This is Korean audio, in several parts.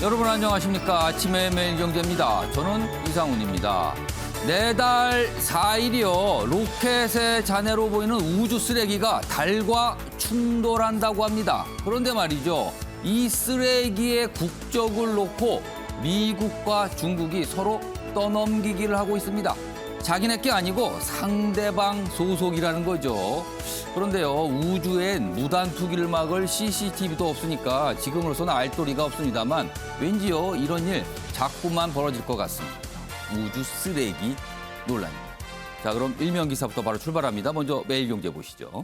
여러분 안녕하십니까. 아침의 매일경제입니다. 저는 이상훈입니다. 내달 4일이요. 로켓의 잔해로 보이는 우주 쓰레기가 달과 충돌한다고 합니다. 그런데 말이죠. 이 쓰레기의 국적을 놓고 미국과 중국이 서로 떠넘기기를 하고 있습니다. 자기네 게 아니고 상대방 소속이라는 거죠. 그런데요, 우주엔 무단 투기를 막을 CCTV도 없으니까 지금으로서는 알도리가 없습니다만 왠지요, 이런 일 자꾸만 벌어질 것 같습니다. 우주 쓰레기 논란입니다. 자, 그럼 일면 기사부터 바로 출발합니다. 먼저 매일경제 보시죠.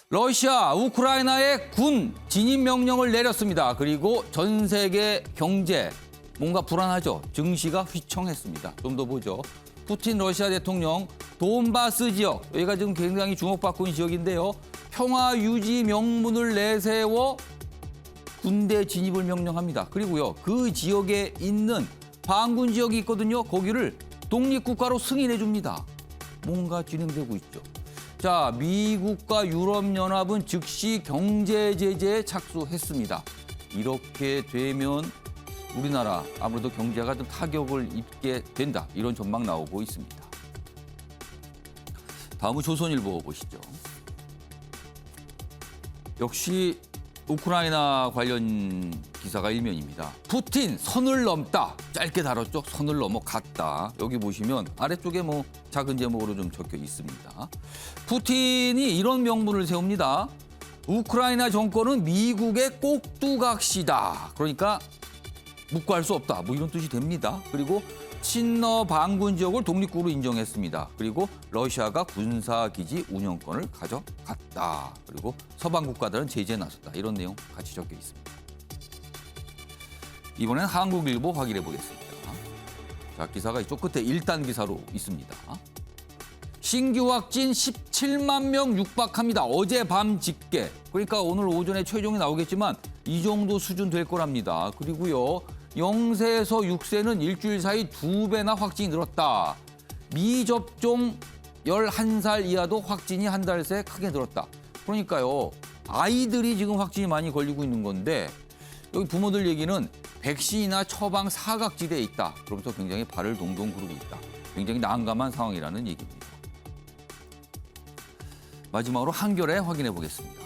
러시아, 우크라이나에 군 진입 명령을 내렸습니다. 그리고 전 세계 경제 뭔가 불안하죠. 증시가 휘청했습니다. 좀 더 보죠. 푸틴 러시아 대통령 돈바스 지역, 여기가 지금 굉장히 주목받고 있는 지역인데요. 평화 유지 명분을 내세워 군대 진입을 명령합니다. 그리고요, 그 지역에 있는 반군 지역이 있거든요. 거기를 독립국가로 승인해 줍니다. 뭔가 진행되고 있죠. 자, 미국과 유럽연합은 즉시 경제 제재에 착수했습니다. 이렇게 되면 우리나라 아무래도 경제가 좀 타격을 입게 된다. 이런 전망 나오고 있습니다. 다음은 조선일보 보시죠. 역시 우크라이나 관련 기사가 일면입니다. 푸틴 선을 넘다. 짧게 다뤘죠. 선을 넘어갔다. 여기 보시면 아래쪽에 뭐 작은 제목으로 좀 적혀 있습니다. 푸틴이 이런 명분을 세웁니다. 우크라이나 정권은 미국의 꼭두각시다. 그러니까 묵과할 수 없다. 뭐 이런 뜻이 됩니다. 그리고 친러 반군 지역을 독립국으로 인정했습니다. 그리고 러시아가 군사기지 운영권을 가져갔다. 그리고 서방 국가들은 제재에 나섰다. 이런 내용 같이 적혀 있습니다. 이번엔 한국일보 확인해 보겠습니다. 자, 기사가 이쪽 끝에 1단 기사로 있습니다. 신규 확진 17만 명 육박합니다. 어젯밤 집계. 그러니까 오늘 오전에 최종이 나오겠지만 이 정도 수준 될 거랍니다. 그리고요, 0세에서 6세는 일주일 사이 2배나 확진이 늘었다. 미접종 11살 이하도 확진이 한 달 새 크게 늘었다. 그러니까요, 아이들이 지금 확진이 많이 걸리고 있는 건데 여기 부모들 얘기는 백신이나 처방 사각지대에 있다. 그러면서 굉장히 발을 동동 구르고 있다. 굉장히 난감한 상황이라는 얘기입니다. 마지막으로 한겨레 확인해 보겠습니다.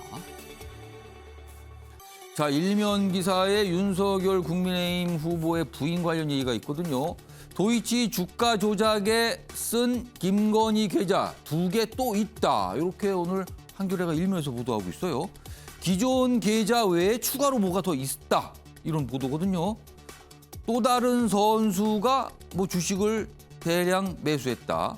자, 일면 기사에 윤석열 국민의힘 후보의 부인 관련 얘기가 있거든요. 도이치 주가 조작에 쓴 김건희 계좌 2개 또 있다. 이렇게 오늘 한겨레가 일면에서 보도하고 있어요. 기존 계좌 외에 추가로 뭐가 더 있다. 이런 보도거든요. 또 다른 선수가 뭐 주식을 대량 매수했다.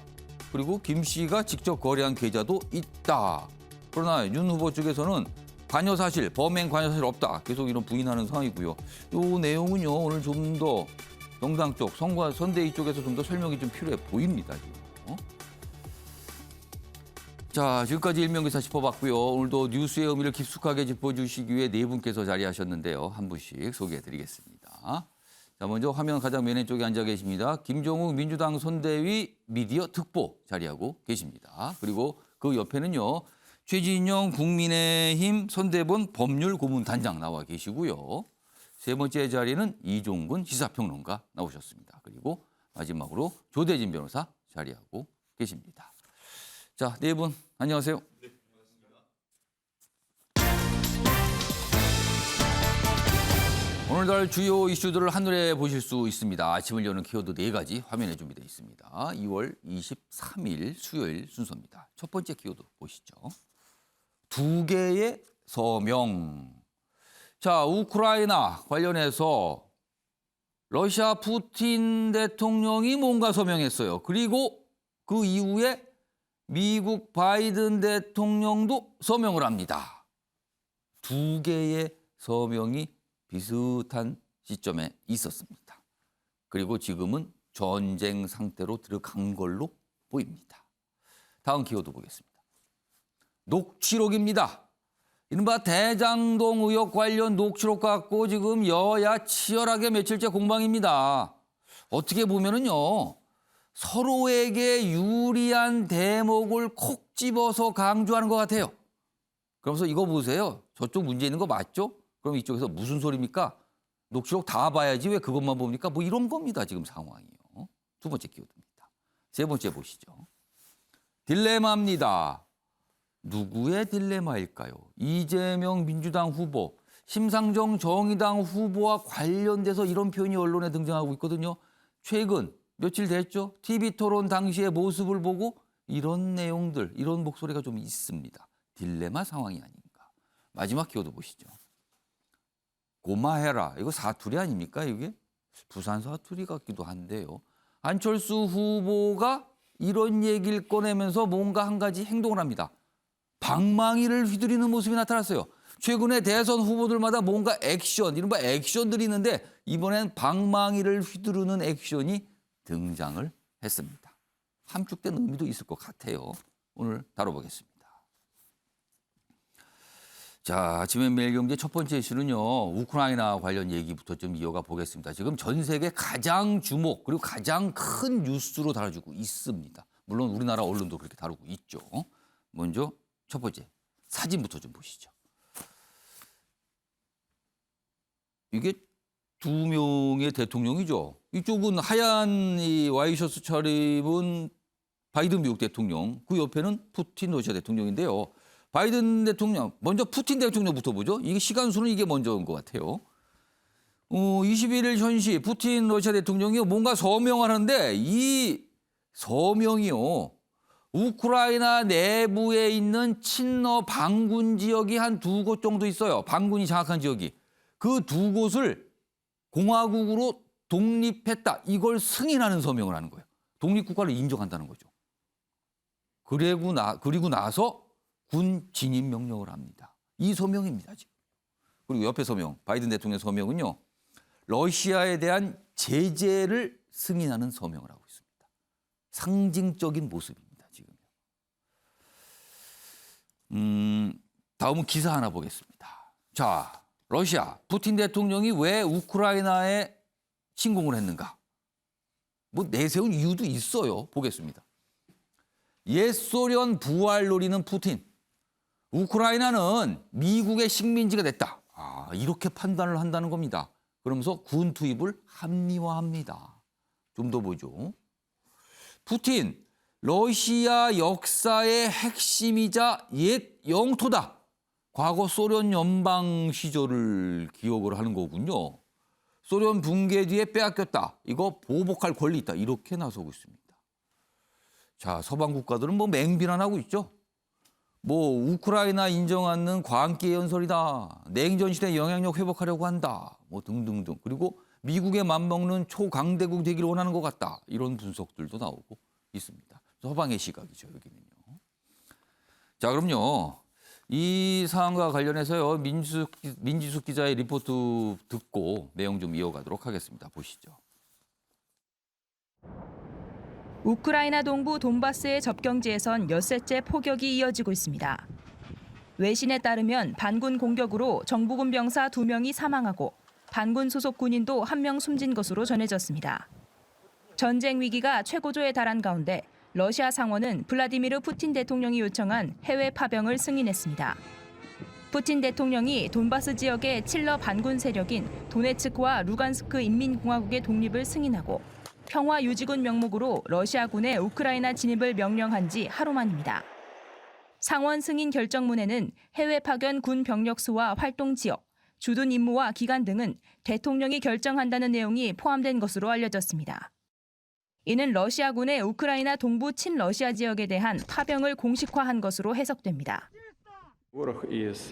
그리고 김 씨가 직접 거래한 계좌도 있다. 그러나 윤 후보 측에서는 관여 사실, 범행 관여 사실 없다. 계속 이런 부인하는 상황이고요. 이 내용은요, 오늘 좀 더 정당 쪽, 선대위 쪽에서 좀 더 설명이 좀 필요해 보입니다. 지금. 자, 지금까지 일면기사 짚어봤고요. 오늘도 뉴스의 의미를 깊숙하게 짚어주시기 위해 네 분께서 자리하셨는데요. 한 분씩 소개해드리겠습니다. 자, 먼저 화면 가장 맨 왼쪽에 앉아 계십니다. 김종욱 민주당 선대위 미디어 특보 자리하고 계십니다. 그리고 그 옆에는요, 최진영 국민의힘 선대본 법률고문단장 나와 계시고요. 세 번째 자리는 이종근 시사평론가 나오셨습니다. 그리고 마지막으로 조대진 변호사 자리하고 계십니다. 자, 네 분 안녕하세요. 네, 반갑습니다. 오늘날 주요 이슈들을 한눈에 보실 수 있습니다. 아침을 여는 키워드 4가지 화면에 준비되어 있습니다. 2월 23일 수요일 순서입니다. 첫 번째 키워드 보시죠. 2개의 서명. 자, 우크라이나 관련해서 러시아 푸틴 대통령이 뭔가 서명했어요. 그리고 그 이후에 미국 바이든 대통령도 서명을 합니다. 2개의 서명이 비슷한 시점에 있었습니다. 그리고 지금은 전쟁 상태로 들어간 걸로 보입니다. 다음 키워드 보겠습니다. 녹취록입니다. 이른바 대장동 의혹 관련 녹취록 갖고 지금 여야 치열하게 며칠째 공방입니다. 어떻게 보면은요, 서로에게 유리한 대목을 콕 집어서 강조하는 것 같아요. 그러면서 이거 보세요. 저쪽 문제 있는 거 맞죠? 그럼 이쪽에서 무슨 소리입니까? 녹취록 다 봐야지 왜 그것만 봅니까? 뭐 이런 겁니다. 지금 상황이요. 두 번째 키워드입니다. 세 번째 보시죠. 딜레마입니다. 누구의 딜레마일까요? 이재명 민주당 후보, 심상정 정의당 후보와 관련돼서 이런 표현이 언론에 등장하고 있거든요. 최근 며칠 됐죠? TV토론 당시의 모습을 보고 이런 내용들, 이런 목소리가 좀 있습니다. 딜레마 상황이 아닌가. 마지막 키워드 보시죠. 고마해라. 이거 사투리 아닙니까, 이게? 부산 사투리 같기도 한데요. 안철수 후보가 이런 얘기를 꺼내면서 뭔가 한 가지 행동을 합니다. 방망이를 휘두르는 모습이 나타났어요. 최근에 대선 후보들마다 뭔가 액션, 이른바 액션들이 있는데 이번엔 방망이를 휘두르는 액션이 등장을 했습니다. 함축된 의미도 있을 것 같아요. 오늘 다뤄보겠습니다. 자, 아침에 매일경제 첫 번째 이슈는요. 우크라이나 관련 얘기부터 좀 이어가 보겠습니다. 지금 전 세계 가장 주목 그리고 가장 큰 뉴스로 다뤄지고 있습니다. 물론 우리나라 언론도 그렇게 다루고 있죠. 먼저 첫 번째 사진부터 좀 보시죠. 이게 두 명의 대통령이죠. 이쪽은 하얀 이 와이셔츠 차림은 바이든 미국 대통령, 그 옆에는 푸틴 러시아 대통령인데요. 바이든 대통령, 먼저 푸틴 대통령부터 보죠. 이게 시간수는 이게 먼저인 것 같아요. 21일 현시 푸틴 러시아 대통령이 뭔가 서명을 하는데 이 서명이요. 우크라이나 내부에 있는 친러 반군 지역이 한 두 곳 정도 있어요. 반군이 장악한 지역이. 그 두 곳을 공화국으로 독립했다. 이걸 승인하는 서명을 하는 거예요. 독립국가를 인정한다는 거죠. 그리고 나서 군 진입 명령을 합니다. 이 서명입니다, 지금. 그리고 옆에 서명, 바이든 대통령 서명은요. 러시아에 대한 제재를 승인하는 서명을 하고 있습니다. 상징적인 모습입니다, 지금. 다음은 기사 하나 보겠습니다. 자, 러시아, 푸틴 대통령이 왜 우크라이나에 침공을 했는가? 뭐 내세운 이유도 있어요. 보겠습니다. 옛 소련 부활 노리는 푸틴. 우크라이나는 미국의 식민지가 됐다. 이렇게 판단을 한다는 겁니다. 그러면서 군 투입을 합리화합니다. 좀 더 보죠. 푸틴, 러시아 역사의 핵심이자 옛 영토다. 과거 소련 연방 시절을 기억을 하는 거군요. 소련 붕괴 뒤에 빼앗겼다. 이거 보복할 권리 있다. 이렇게 나서고 있습니다. 자, 서방 국가들은 뭐 맹비난하고 있죠. 뭐 우크라이나 인정 않는 광기의 연설이다. 냉전 시대 영향력 회복하려고 한다. 뭐 등등등. 그리고 미국에 맞먹는 초강대국 되기를 원하는 것 같다. 이런 분석들도 나오고 있습니다. 서방의 시각이죠, 여기는요. 자, 그럼요. 이 사안과 관련해서요. 민지숙 기자의 리포트 듣고 내용 좀 이어가도록 하겠습니다. 보시죠. 우크라이나 동부 돈바스의 접경지에선 엿새째 폭격이 이어지고 있습니다. 외신에 따르면 반군 공격으로 정부군 병사 2명이 사망하고 반군 소속 군인도 1명 숨진 것으로 전해졌습니다. 전쟁 위기가 최고조에 달한 가운데 러시아 상원은 블라디미르 푸틴 대통령이 요청한 해외 파병을 승인했습니다. 푸틴 대통령이 돈바스 지역의 칠러 반군 세력인 도네츠크와 루간스크 인민공화국의 독립을 승인하고 평화 유지군 명목으로 러시아군의 우크라이나 진입을 명령한 지 하루 만입니다. 상원 승인 결정문에는 해외 파견 군 병력 수와 활동 지역, 주둔 임무와 기간 등은 대통령이 결정한다는 내용이 포함된 것으로 알려졌습니다. 이는 러시아군의 우크라이나 동부 친러시아 지역에 대한 파병을 공식화한 것으로 해석됩니다. Из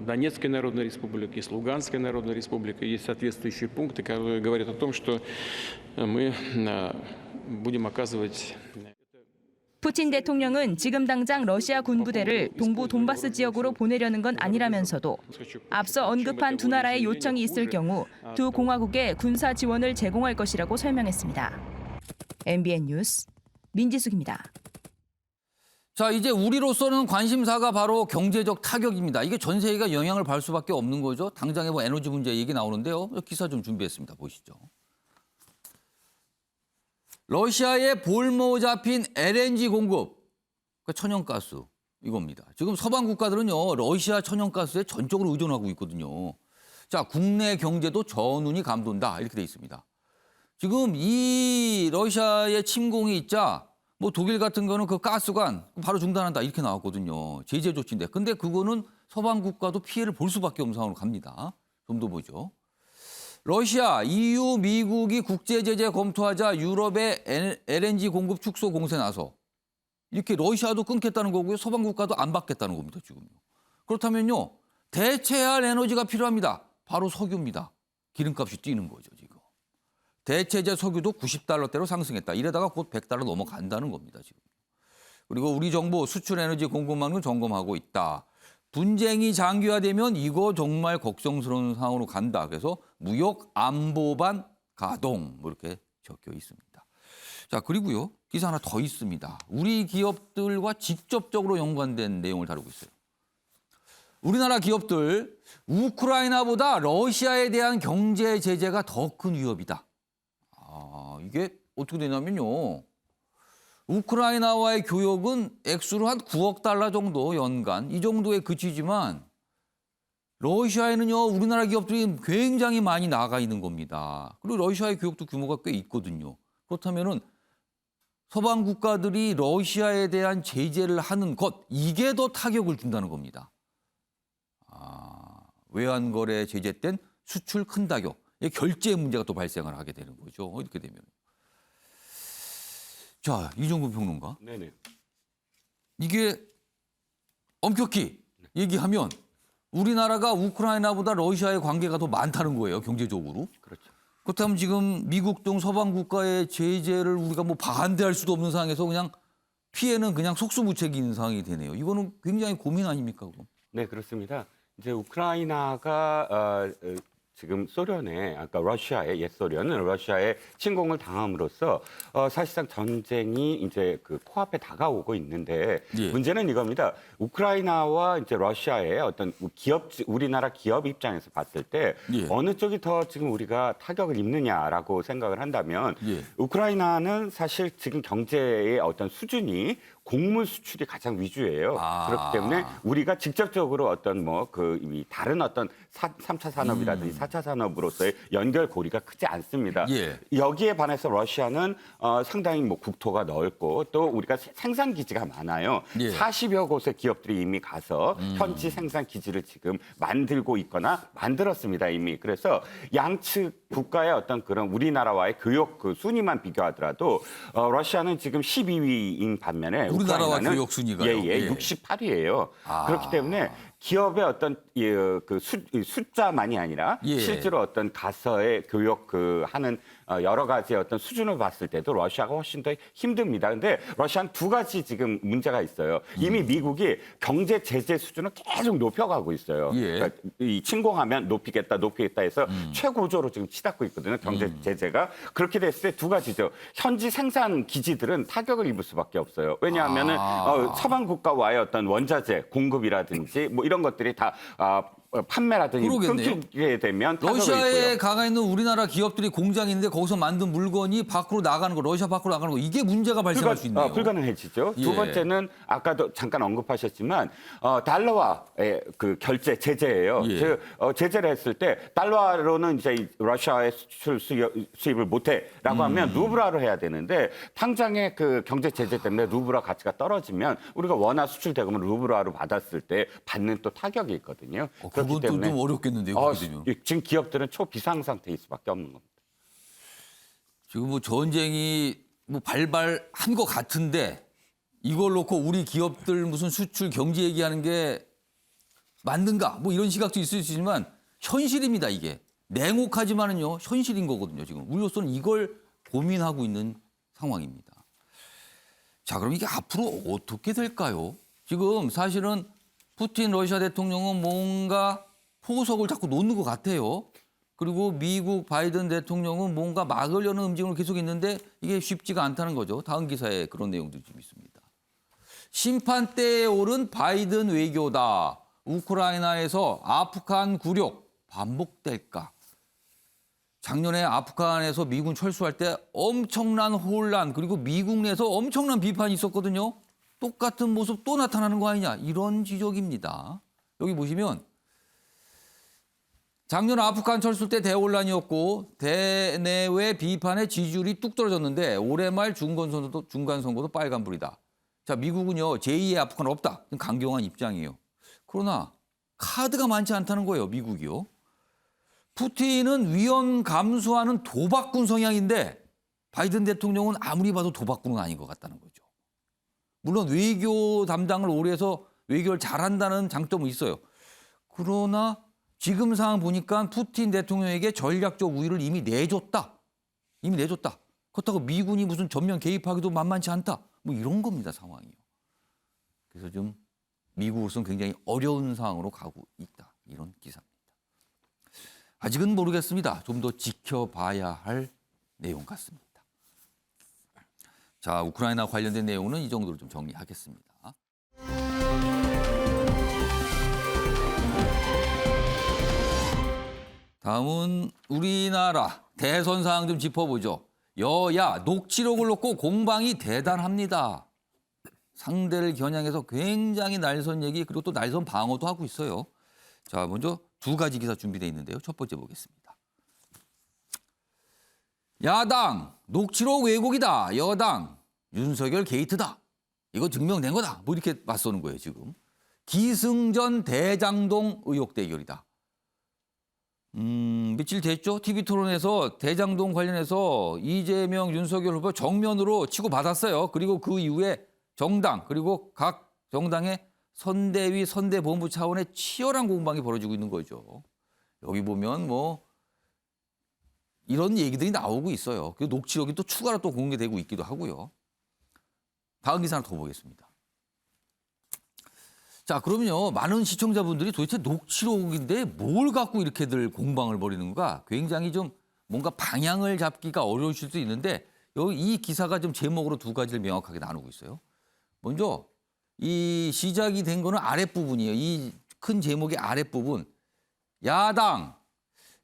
Донецкой Народной Республики, из Луганской Народной Республики есть соответствующие пункты, которые говорят о том, что мы будем оказывать. 푸틴 대통령은 지금 당장 러시아 군부대를 동부 돈바스 지역으로 보내려는 건 아니라면서도 앞서 언급한 두 나라의 요청이 있을 경우 두 공화국에 군사 지원을 제공할 것이라고 설명했습니다. MBN 뉴스 민지숙입니다. 자, 이제 우리로서는 관심사가 바로 경제적 타격입니다. 이게 전 세계가 영향을 받을 수밖에 없는 거죠. 당장에 뭐 에너지 문제 얘기 나오는데요. 기사 좀 준비했습니다. 보시죠. 러시아에 볼모 잡힌 LNG 공급, 그러니까 천연가스 이겁니다. 지금 서방 국가들은요. 러시아 천연가스에 전적으로 의존하고 있거든요. 자, 국내 경제도 전운이 감돈다 이렇게 돼 있습니다. 지금 이 러시아의 침공이 있자 뭐 독일 같은 거는 그 가스관 바로 중단한다 이렇게 나왔거든요. 제재 조치인데. 근데 그거는 서방 국가도 피해를 볼 수밖에 없는 상황으로 갑니다. 좀 더 보죠. 러시아, EU, 미국이 국제 제재 검토하자 유럽의 LNG 공급 축소 공세 나서 이렇게 러시아도 끊겠다는 거고요. 서방 국가도 안 받겠다는 겁니다. 지금요. 그렇다면요. 대체해야 할 에너지가 필요합니다. 바로 석유입니다. 기름값이 뛰는 거죠. 지금. 대체재 석유도 90달러대로 상승했다. 이래다가 곧 100달러 넘어간다는 겁니다. 지금. 그리고 우리 정부 수출 에너지 공급망은 점검하고 있다. 분쟁이 장기화되면 이거 정말 걱정스러운 상황으로 간다. 그래서 무역 안보반 가동 뭐 이렇게 적혀 있습니다. 자, 그리고요. 기사 하나 더 있습니다. 우리 기업들과 직접적으로 연관된 내용을 다루고 있어요. 우리나라 기업들 우크라이나보다 러시아에 대한 경제 제재가 더 큰 위협이다. 이게 어떻게 되냐면요. 우크라이나와의 교역은 액수로 한 9억 달러 정도 연간 이 정도에 그치지만 러시아에는요. 우리나라 기업들이 굉장히 많이 나가 있는 겁니다. 그리고 러시아의 교역도 규모가 꽤 있거든요. 그렇다면은 서방 국가들이 러시아에 대한 제재를 하는 것 이게 더 타격을 준다는 겁니다. 외환거래 제재 땐 수출 큰 타격, 결제 문제가 또 발생을 하게 되는 거죠. 이렇게 되면. 자, 이종근 평론가. 네네. 이게 엄격히 얘기하면 우리나라가 우크라이나보다 러시아의 관계가 더 많다는 거예요. 경제적으로. 그렇죠. 그렇다면 지금 미국 등 서방 국가의 제재를 우리가 뭐 반대할 수도 없는 상황에서 그냥 피해는 그냥 속수무책인 상황이 되네요. 이거는 굉장히 고민 아닙니까? 그럼? 네, 그렇습니다. 이제 우크라이나가 지금 소련의 아까 러시아의 옛 소련은 러시아의 침공을 당함으로써 사실상 전쟁이 이제 그 코앞에 다가오고 있는데 예. 문제는 이겁니다. 우크라이나와 이제 러시아의 어떤 우리나라 기업 입장에서 봤을 때 예. 어느 쪽이 더 지금 우리가 타격을 입느냐라고 생각을 한다면 예. 우크라이나는 사실 지금 경제의 어떤 수준이 곡물 수출이 가장 위주예요. 그렇기 때문에 우리가 직접적으로 어떤 다른 어떤 3차 산업이라든지 4차 산업으로서의 연결고리가 크지 않습니다. 예. 여기에 반해서 러시아는 상당히 국토가 넓고 또 우리가 생산 기지가 많아요. 예. 40여 곳의 기업들이 이미 가서 현지 생산 기지를 지금 만들고 있거나 만들었습니다, 이미. 그래서 양측 국가의 어떤 그런 우리나라와의 교역 그 순위만 비교하더라도 러시아는 지금 12위인 반면에 우리나라와 우크라이나는 교역 순위가요? 예. 68위예요. 그렇기 때문에 기업의 어떤 그 숫자만이 아니라 예. 실제로 어떤 가서의 교역 하는 여러 가지의 어떤 수준을 봤을 때도 러시아가 훨씬 더 힘듭니다. 근데 러시아는 두 가지 지금 문제가 있어요. 이미 미국이 경제 제재 수준을 계속 높여가고 있어요. 예. 그러니까 이 침공하면 높이겠다 해서 최고조로 지금 치닫고 있거든요. 경제 제재가. 그렇게 됐을 때 두 가지죠. 현지 생산 기지들은 타격을 입을 수밖에 없어요. 왜냐하면은 서방 국가와의 어떤 원자재 공급이라든지 뭐 이런 것들이 다 판매라든지 그러겠네요. 끊기게 되면 타격을 러시아에 입고요. 가가 있는 우리나라 기업들이 공장이 있는데 거기서 만든 물건이 밖으로 나가는 거, 러시아 밖으로 나가는 거 이게 문제가 발생할 수 있네요. 불가능해지죠. 예. 두 번째는 아까도 잠깐 언급하셨지만 달러와의 그 결제 제재예요. 예. 즉 제재를 했을 때 달러로는 이제 러시아의 수출 수입을 못해라고 하면 루블화로 해야 되는데 당장의 그 경제 제재 때문에 루블화 가치가 떨어지면 우리가 원화 수출 대금을 루블화로 받았을 때 받는 또 타격이 있거든요. 그렇기 그것도 때문에 좀 어렵겠는데요. 그렇게 되면. 지금 기업들은 초비상 상태일 수밖에 없는 겁니다. 지금 뭐 전쟁이 뭐 발발한 것 같은데 이걸 놓고 우리 기업들 무슨 수출 경제 얘기하는 게 맞는가? 뭐 이런 시각도 있을 수 있지만 현실입니다, 이게. 냉혹하지만은요, 현실인 거거든요, 지금. 우리로서는 이걸 고민하고 있는 상황입니다. 자, 그럼 이게 앞으로 어떻게 될까요? 지금 사실은 푸틴 러시아 대통령은 뭔가 포석을 자꾸 놓는 것 같아요. 그리고 미국 바이든 대통령은 뭔가 막으려는 움직임을 계속 있는데 이게 쉽지가 않다는 거죠. 다음 기사에 그런 내용들이 좀 있습니다. 심판대에 오른 바이든 외교다. 우크라이나에서 아프간 굴욕 반복될까? 작년에 아프간에서 미군 철수할 때 엄청난 혼란 그리고 미국 내에서 엄청난 비판이 있었거든요. 똑같은 모습 또 나타나는 거 아니냐 이런 지적입니다. 여기 보시면 작년 아프간 철수 때 대혼란이었고 대내외 비판의 지지율이 뚝 떨어졌는데 올해 말 중간 선거도 빨간불이다. 자, 미국은요 제2의 아프간 없다. 강경한 입장이에요. 그러나 카드가 많지 않다는 거예요. 미국이요. 푸틴은 위험 감수하는 도박군 성향인데 바이든 대통령은 아무리 봐도 도박군은 아닌 것 같다는 거죠. 물론 외교 담당을 오래 해서 외교를 잘한다는 장점은 있어요. 그러나 지금 상황 보니까 푸틴 대통령에게 전략적 우위를 이미 내줬다. 그렇다고 미군이 무슨 전면 개입하기도 만만치 않다. 뭐 이런 겁니다, 상황이요. 그래서 좀 미국으로서는 굉장히 어려운 상황으로 가고 있다. 이런 기사입니다. 아직은 모르겠습니다. 좀 더 지켜봐야 할 내용 같습니다. 자, 우크라이나 관련된 내용은 이 정도로 좀 정리하겠습니다. 다음은 우리나라 대선 상황 좀 짚어보죠. 여야 녹취록을 놓고 공방이 대단합니다. 상대를 겨냥해서 굉장히 날선 얘기 그리고 또 날선 방어도 하고 있어요. 자, 먼저 두 가지 기사 준비되어 있는데요. 첫 번째 보겠습니다. 야당 녹취록 왜곡이다. 여당 윤석열 게이트다. 이거 증명된 거다. 뭐 이렇게 맞서는 거예요, 지금. 기승전 대장동 의혹 대결이다. 며칠 됐죠? TV토론에서 대장동 관련해서 이재명, 윤석열 후보 정면으로 치고받았어요. 그리고 그 이후에 정당 그리고 각 정당의 선대위, 선대본부 차원의 치열한 공방이 벌어지고 있는 거죠. 여기 보면 뭐 이런 얘기들이 나오고 있어요. 그 녹취록이 또 추가로 또 공개되고 있기도 하고요. 다음 기사 하나 더 보겠습니다. 자, 그러면요. 많은 시청자분들이 도대체 녹취록인데 뭘 갖고 이렇게들 공방을 벌이는가 굉장히 좀 뭔가 방향을 잡기가 어려우실 수도 있는데 여기 이 기사가 좀 제목으로 두 가지를 명확하게 나누고 있어요. 먼저 이 시작이 된 거는 아랫부분이에요. 이 큰 제목의 아랫부분. 야당,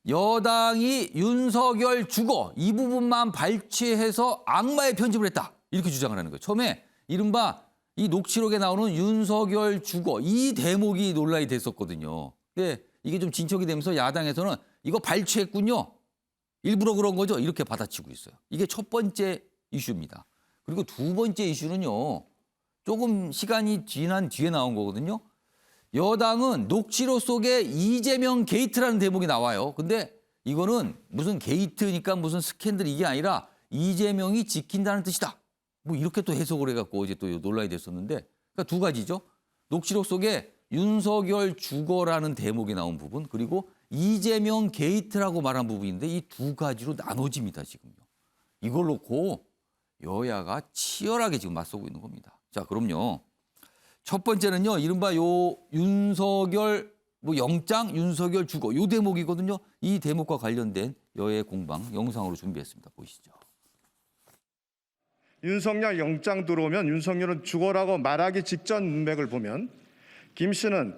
여당이 윤석열 죽어 이 부분만 발췌해서 악마의 편집을 했다. 이렇게 주장을 하는 거예요. 처음에 이른바 이 녹취록에 나오는 윤석열 죽어 이 대목이 논란이 됐었거든요. 근데 이게 좀 진척이 되면서 야당에서는 이거 발췌했군요. 일부러 그런 거죠. 이렇게 받아치고 있어요. 이게 첫 번째 이슈입니다. 그리고 두 번째 이슈는요. 조금 시간이 지난 뒤에 나온 거거든요. 여당은 녹취록 속에 이재명 게이트라는 대목이 나와요. 근데 이거는 무슨 게이트니까 무슨 스캔들 이게 아니라 이재명이 지킨다는 뜻이다. 뭐 이렇게 또 해석을 해갖고 어제 또 논란이 됐었는데 그러니까 두 가지죠. 녹취록 속에 윤석열 죽어라는 대목이 나온 부분 그리고 이재명 게이트라고 말한 부분인데 이 두 가지로 나눠집니다. 지금요. 이걸 놓고 여야가 치열하게 지금 맞서고 있는 겁니다. 자, 그럼요. 첫 번째는요. 이른바 요 윤석열 뭐 영장 윤석열 죽어 요 대목이거든요. 이 대목과 관련된 여야의 공방 영상으로 준비했습니다. 보시죠. 윤석열 영장 들어오면 윤석열은 죽어라고 말하기 직전 문맥을 보면 김 씨는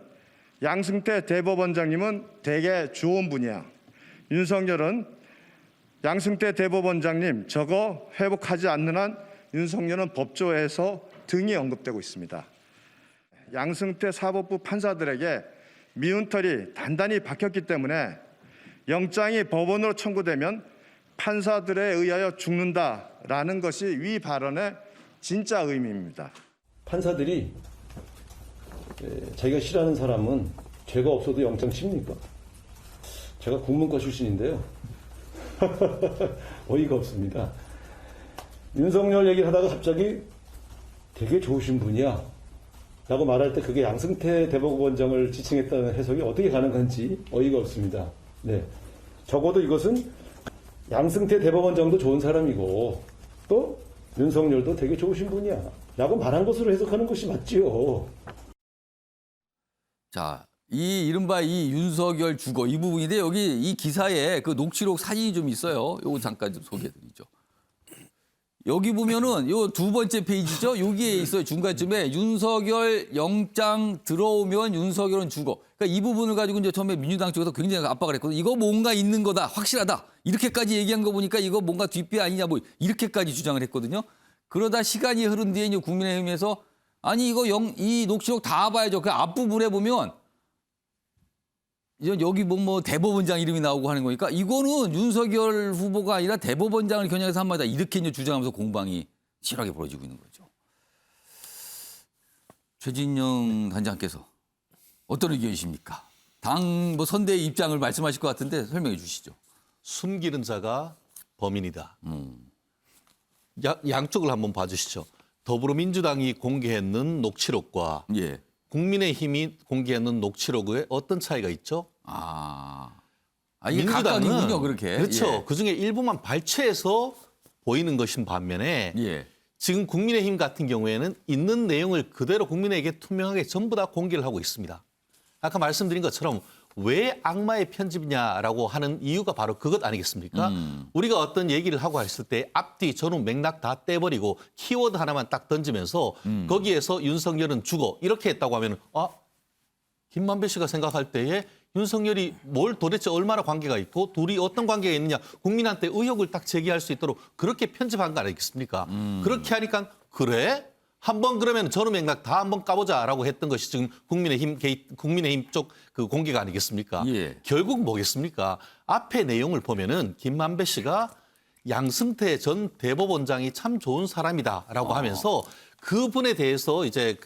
양승태 대법원장님은 되게 좋은 분이야. 윤석열은 양승태 대법원장님 저거 회복하지 않는 한 윤석열은 법조에서 등이 언급되고 있습니다. 양승태 사법부 판사들에게 미운 털이 단단히 박혔기 때문에 영장이 법원으로 청구되면 판사들에 의하여 죽는다라는 것이 위 발언의 진짜 의미입니다. 판사들이 자기가 싫어하는 사람은 죄가 없어도 영장 칩니까? 제가 국문과 출신인데요. 어이가 없습니다. 윤석열 얘기를 하다가 갑자기 되게 좋으신 분이야 라고 말할 때 그게 양승태 대법원장을 지칭했다는 해석이 어떻게 가능한지 어이가 없습니다. 네, 적어도 이것은 양승태 대법원장도 좋은 사람이고 또 윤석열도 되게 좋으신 분이야 라고 말한 것으로 해석하는 것이 맞지요. 자, 이 이른바 이 윤석열 죽어 이 부분인데 여기 이 기사에 그 녹취록 사진이 좀 있어요. 요거 잠깐 좀 소개해드리죠. 여기 보면은 요 두 번째 페이지죠. 여기에 있어요. 중간쯤에 윤석열 영장 들어오면 윤석열은 죽어. 그러니까 이 부분을 가지고 이제 처음에 민주당 쪽에서 굉장히 압박을 했거든요. 이거 뭔가 있는 거다. 확실하다. 이렇게까지 얘기한 거 보니까 이거 뭔가 뒷배 아니냐 뭐 이렇게까지 주장을 했거든요. 그러다 시간이 흐른 뒤에 이제 국민의힘에서 아니 이거 이 녹취록 다 봐야죠. 그 앞부분에 보면 여기 뭐 대법원장 이름이 나오고 하는 거니까 이거는 윤석열 후보가 아니라 대법원장을 겨냥해서 한 말이다. 이렇게 이제 주장하면서 공방이 치열하게 벌어지고 있는 거죠. 최진영 단장께서 어떤 의견이십니까? 당 뭐 선대의 입장을 말씀하실 것 같은데 설명해 주시죠. 숨기는 자가 범인이다. 양쪽을 한번 봐주시죠. 더불어민주당이 공개했는 녹취록과 예. 국민의힘이 공개했는 녹취록에 어떤 차이가 있죠? 이게 각각이군요, 그렇게. 그렇죠. 예. 그중에 일부만 발췌해서 보이는 것인 반면에 예. 지금 국민의힘 같은 경우에는 있는 내용을 그대로 국민에게 투명하게 전부 다 공개를 하고 있습니다. 아까 말씀드린 것처럼 왜 악마의 편집이냐라고 하는 이유가 바로 그것 아니겠습니까? 우리가 어떤 얘기를 하고 했을 때 앞뒤 전후 맥락 다 떼버리고 키워드 하나만 딱 던지면서 거기에서 윤석열은 죽어 이렇게 했다고 하면 김만배 씨가 생각할 때에 윤석열이 뭘 도대체 얼마나 관계가 있고 둘이 어떤 관계가 있느냐 국민한테 의혹을 딱 제기할 수 있도록 그렇게 편집한 거 아니겠습니까? 그렇게 하니까 그래? 한번 그러면 전후 맥락 다 한번 까보자라고 했던 것이 지금 국민의힘 쪽 그 공개가 아니겠습니까? 예. 결국 뭐겠습니까? 앞에 내용을 보면은 김만배 씨가 양승태 전 대법원장이 참 좋은 사람이다라고 하면서 그분에 대해서 이제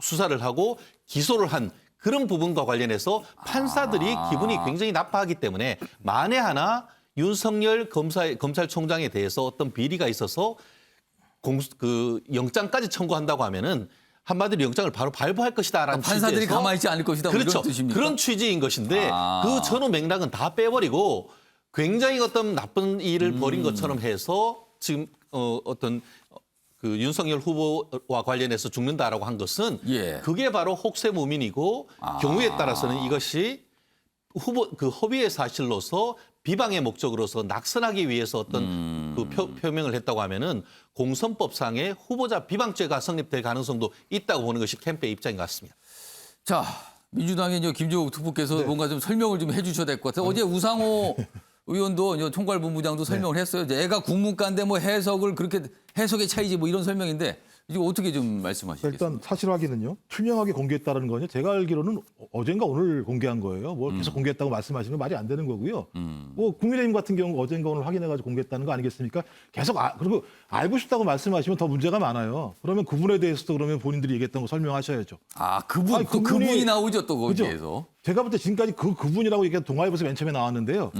수사를 하고 기소를 한 그런 부분과 관련해서 판사들이 기분이 굉장히 나빠하기 때문에 만에 하나 윤석열 검찰총장에 대해서 어떤 비리가 있어서 영장까지 청구한다고 하면은 한마디로 영장을 바로 발부할 것이다라는 판사들이 취지에서 가만히 있지 않을 것이다. 뭐 그렇죠. 이런 뜻입니까? 그런 취지인 것인데 그 전후 맥락은 다 빼버리고 굉장히 어떤 나쁜 일을 벌인 것처럼 해서 지금 윤석열 후보와 관련해서 죽는다라고 한 것은 예. 그게 바로 혹세무민이고 경우에 따라서는 이것이 허위의 사실로서 비방의 목적으로서 낙선하기 위해서 어떤 표명을 했다고 하면은 공선법상의 후보자 비방죄가 성립될 가능성도 있다고 보는 것이 캠프의 입장인 것 같습니다. 자, 민주당의 이제 김종욱 특보께서 뭔가 좀 설명을 좀 해주셔야 될 것 같아요. 어제 우상호 의원도 이제 총괄본부장도 설명을 했어요. 이제 애가 국문과인데 뭐 해석을 그렇게 해석의 차이지 뭐 이런 설명인데 이제 어떻게 좀 말씀하시겠습니까? 일단 사실 확인은요. 투명하게 공개했다는 거는 제가 알기로는 어젠가 오늘 공개한 거예요. 뭐 계속 공개했다고 말씀하시면 말이 안 되는 거고요. 뭐 국민의힘 같은 경우 어젠가 오늘 확인해가지고 공개했다는 거 아니겠습니까? 계속 그리고 알고 싶다고 말씀하시면 더 문제가 많아요. 그러면 그분에 대해서도 그러면 본인들이 얘기했던 거 설명하셔야죠. 그분 또 그분이 나오죠 또 그죠? 거기에서. 제가 볼 때 지금까지 그분이라고 얘기한 동아일보에서 맨 처음에 나왔는데요.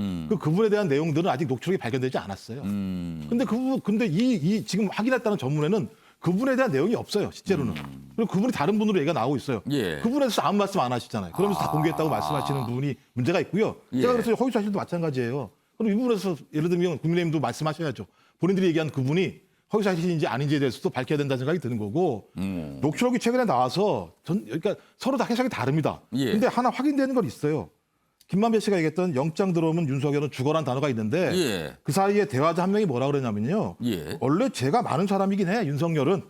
그분에 대한 내용들은 아직 녹취록이 발견되지 않았어요. 근데 이 지금 확인했다는 전문에는 그분에 대한 내용이 없어요, 실제로는. 그리고 그분이 다른 분으로 얘기가 나오고 있어요. 예. 그분에 대해서 아무 말씀 안 하시잖아요. 그러면서 다 공개했다고 말씀하시는 부분이 문제가 있고요. 예. 제가 그래서 허위사실도 마찬가지예요. 그럼 이 부분에서 예를 들면 국민의힘도 말씀하셔야죠. 본인들이 얘기한 그분이 허위사실인지 아닌지에 대해서도 밝혀야 된다는 생각이 드는 거고 녹취록이 최근에 나와서 그러니까 서로 다 해석이 다릅니다. 예. 근데 하나 확인되는 건 있어요. 김만배 씨가 얘기했던 영장 들어오면 윤석열은 죽어란 단어가 있는데 예. 그 사이에 대화자 한 명이 뭐라 그러냐면요. 예. 원래 죄가 많은 사람이긴 해, 윤석열은.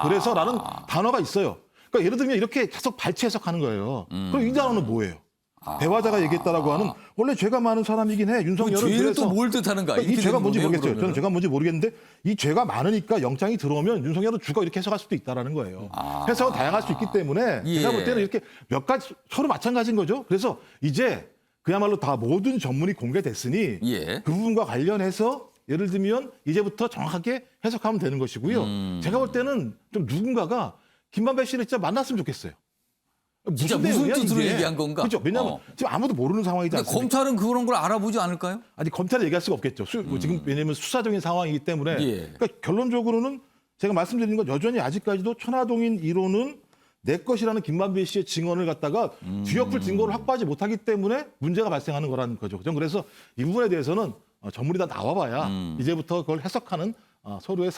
그래서라는 단어가 있어요. 그러니까 예를 들면 이렇게 계속 발췌 해석하는 거예요. 그럼 이 단어는 뭐예요? 대화자가 얘기했다라고 하는 원래 죄가 많은 사람이긴 해, 윤석열은. 죄는 그래서 또 뭘 뜻하는가? 그러니까 이 이렇게 죄가 되는 뭔지 거네요, 모르겠어요. 그러면은. 저는 죄가 뭔지 모르겠는데 이 죄가 많으니까 영장이 들어오면 윤석열은 죽어 이렇게 해석할 수도 있다라는 거예요. 해석은 다양할 수 있기 때문에 예. 제가 볼 때는 이렇게 몇 가지 서로 마찬가지인 거죠. 그래서 이제 그야말로 다 모든 전문이 공개됐으니 예. 그 부분과 관련해서 예를 들면 이제부터 정확하게 해석하면 되는 것이고요. 제가 볼 때는 좀 누군가가 김만배 씨를 진짜 만났으면 좋겠어요. 진짜 무슨 내용이야, 뜻으로 이게? 얘기한 건가? 그렇죠. 왜냐하면 지금 아무도 모르는 상황이지 근데 않습니까? 검찰은 그런 걸 알아보지 않을까요? 아니 검찰이 얘기할 수가 없겠죠. 지금 왜냐하면 수사적인 상황이기 때문에 예. 그러니까 결론적으로는 제가 말씀드린 건 여전히 아직까지도 천하동인 이론은 내 것이라는 김만배 씨의 증언을 갖다가 뒤엎을 증거를 확보하지 못하기 때문에 문제가 발생하는 거라는 거죠. 저는 그래서 이 부분에 대해서는 전문이 다 나와봐야 이제부터 그걸 해석하는 서로의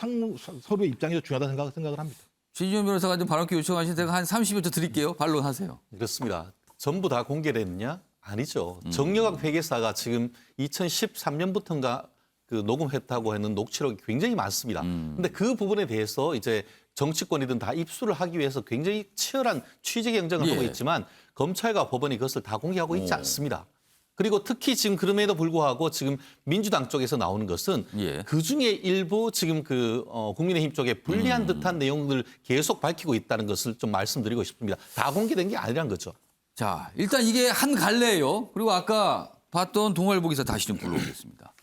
입장이 중요하다는 생각을 합니다. 진지현 변호사가 좀 발언기 요청하신 데가 한 30여 초 드릴게요. 반론하세요. 그렇습니다. 전부 다 공개됐느냐? 아니죠. 정영학 회계사가 지금 2013년부터인가 녹음했다고 하는 녹취록이 굉장히 많습니다. 근데 그 부분에 대해서 이제 정치권이든 다 입수를 하기 위해서 굉장히 치열한 취재 경쟁을 예. 하고 있지만 검찰과 법원이 그것을 다 공개하고 있지 않습니다. 그리고 특히 지금 그럼에도 불구하고 지금 민주당 쪽에서 나오는 것은 예. 그중에 일부 지금 국민의힘 쪽에 불리한 듯한 내용들 계속 밝히고 있다는 것을 좀 말씀드리고 싶습니다. 다 공개된 게 아니란 거죠. 자, 일단 이게 한 갈래예요. 그리고 아까 봤던 동아일보 기사 다시 좀 불러오겠습니다.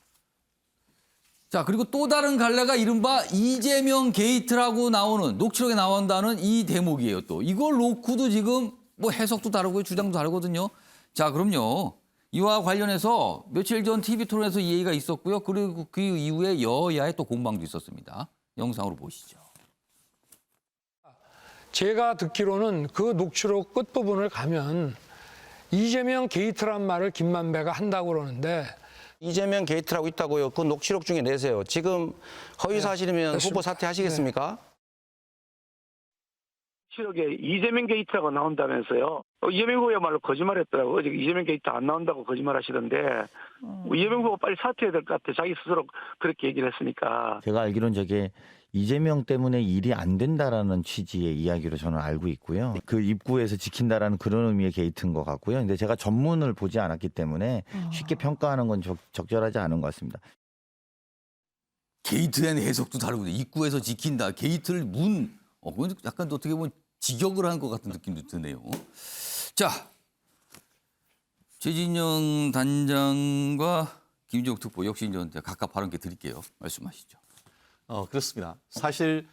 자, 그리고 또 다른 갈래가 이른바 이재명 게이트라고 나오는, 녹취록에 나온다는 이 대목이에요, 또. 이걸 놓고도 지금 뭐 해석도 다르고 주장도 다르거든요. 자, 그럼요. 이와 관련해서 며칠 전 TV 토론에서 이 얘기가 있었고요. 그리고 그 이후에 여야의 또 공방도 있었습니다. 영상으로 보시죠. 제가 듣기로는 그 녹취록 끝부분을 가면 이재명 게이트란 말을 김만배가 한다고 그러는데 이재명 게이트라고 있다고요. 그 녹취록 중에 내세요. 지금 허위 사실이면 됐습니다. 후보 사퇴하시겠습니까? 녹취록에 이재명 게이트라고 나온다면서요. 이재명 후보야말로 거짓말했더라고요. 어제 이재명 게이트 안 나온다고 거짓말하시던데 이재명 후보 빨리 사퇴해야 될 것 같아. 자기 스스로 그렇게 얘기를 했으니까. 제가 알기로는 저게 이재명 때문에 일이 안 된다라는 취지의 이야기로 저는 알고 있고요. 그 입구에서 지킨다라는 그런 의미의 게이트인 것 같고요. 근데 제가 전문을 보지 않았기 때문에 쉽게 평가하는 건 적절하지 않은 것 같습니다. 게이트에 대한 해석도 다르거든요. 입구에서 지킨다. 게이트를 그건 약간 어떻게 보면 직역을 한 것 같은 느낌도 드네요. 자, 최진영 단장과 김종욱 특보 역시 이제 각각 발언께 드릴게요. 말씀하시죠. 그렇습니다. 사실